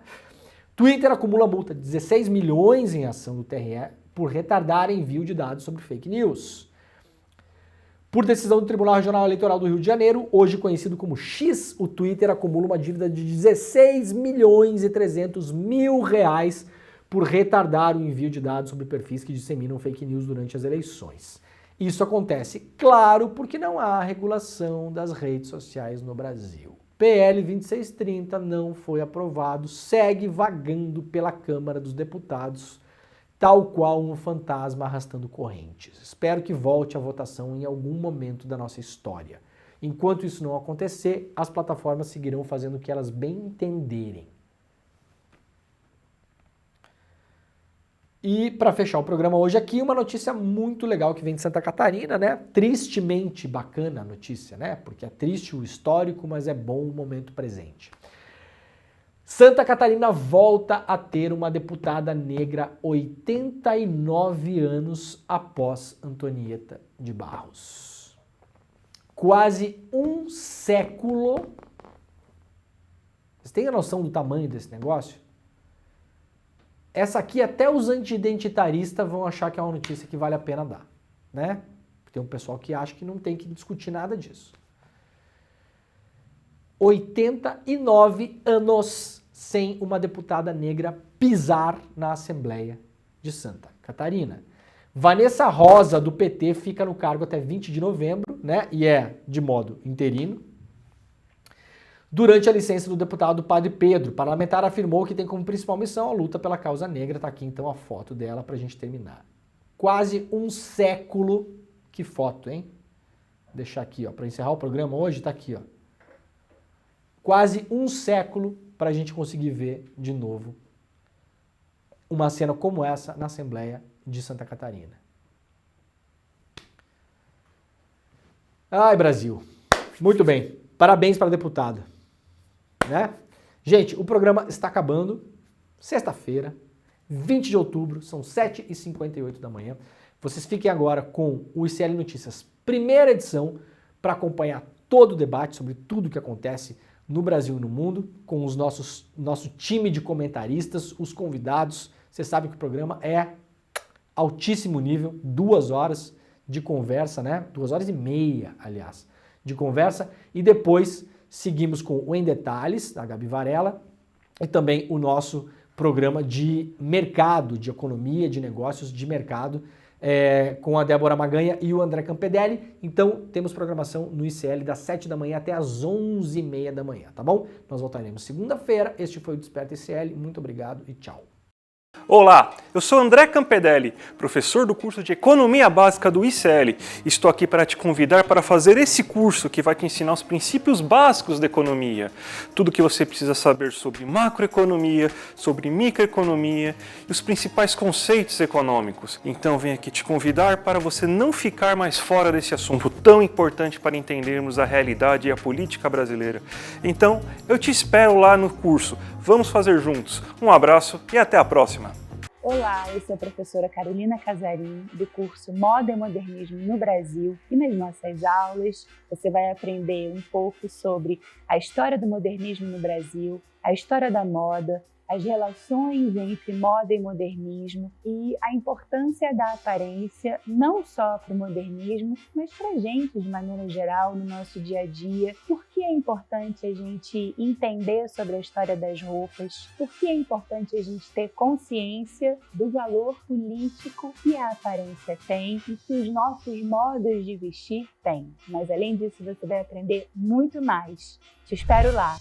Twitter acumula multa de 16 milhões em ação do TRE por retardar envio de dados sobre fake news. Por decisão do Tribunal Regional Eleitoral do Rio de Janeiro, hoje conhecido como X, o Twitter acumula uma dívida de 16 milhões e 300 mil reais por retardar o envio de dados sobre perfis que disseminam fake news durante as eleições. Isso acontece, claro, porque não há regulação das redes sociais no Brasil. PL 2630 não foi aprovado, segue vagando pela Câmara dos Deputados, tal qual um fantasma arrastando correntes. Espero que volte à votação em algum momento da nossa história. Enquanto isso não acontecer, as plataformas seguirão fazendo o que elas bem entenderem. E para fechar o programa hoje aqui, uma notícia muito legal que vem de Santa Catarina, né? Tristemente bacana a notícia, né? Porque é triste o histórico, mas é bom o momento presente. Santa Catarina volta a ter uma deputada negra 89 anos após Antonieta de Barros. Quase um século. Vocês têm a noção do tamanho desse negócio? Essa aqui até os anti-identitaristas vão achar que é uma notícia que vale a pena dar, né? Tem um pessoal que acha que não tem que discutir nada disso. 89 anos sem uma deputada negra pisar na Assembleia de Santa Catarina. Vanessa Rosa, do PT, fica no cargo até 20 de novembro, né? E é de modo interino. Durante a licença do deputado Padre Pedro, o parlamentar afirmou que tem como principal missão a luta pela causa negra. Tá aqui então a foto dela pra gente terminar. Quase um século. Que foto, hein? Vou deixar aqui, ó, para encerrar o programa hoje, tá aqui, ó. Quase um século para a gente conseguir ver de novo uma cena como essa na Assembleia de Santa Catarina. Ai, Brasil. Muito bem. Parabéns para a deputada. Né? Gente, o programa está acabando. Sexta-feira, 20 de outubro, são 7h58 da manhã. Vocês fiquem agora com o ICL Notícias, primeira edição, para acompanhar todo o debate sobre tudo o que acontece no Brasil e no mundo, com os nosso time de comentaristas, os convidados. Você sabe que o programa é altíssimo nível, 2 horas de conversa, né? 2h30, aliás, de conversa. E depois seguimos com o Em Detalhes, da Gabi Varela, e também o nosso programa de mercado, de economia, de negócios, de mercado, com a Débora Maganha e o André Campedelli. Então, temos programação no ICL das 7 da manhã até as 11h30 da manhã, tá bom? Nós voltaremos segunda-feira. Este foi o Desperta ICL. Muito obrigado e tchau.
Olá, eu sou André Campedelli, professor do curso de Economia Básica do ICL. Estou aqui para te convidar para fazer esse curso que vai te ensinar os princípios básicos da economia. Tudo o que você precisa saber sobre macroeconomia, sobre microeconomia e os principais conceitos econômicos. Então venho aqui te convidar para você não ficar mais fora desse assunto tão importante para entendermos a realidade e a política brasileira. Então, eu te espero lá no curso. Vamos fazer juntos. Um abraço e até a próxima!
Olá, eu sou a professora Carolina Casarim, do curso Moda e Modernismo no Brasil, e nas nossas aulas você vai aprender um pouco sobre a história do modernismo no Brasil, a história da moda, as relações entre moda e modernismo e a importância da aparência não só para o modernismo, mas para a gente de maneira geral no nosso dia a dia. Por que é importante a gente entender sobre a história das roupas? Por que é importante a gente ter consciência do valor político que a aparência tem e que os nossos modos de vestir têm? Mas além disso, você vai aprender muito mais. Te espero lá!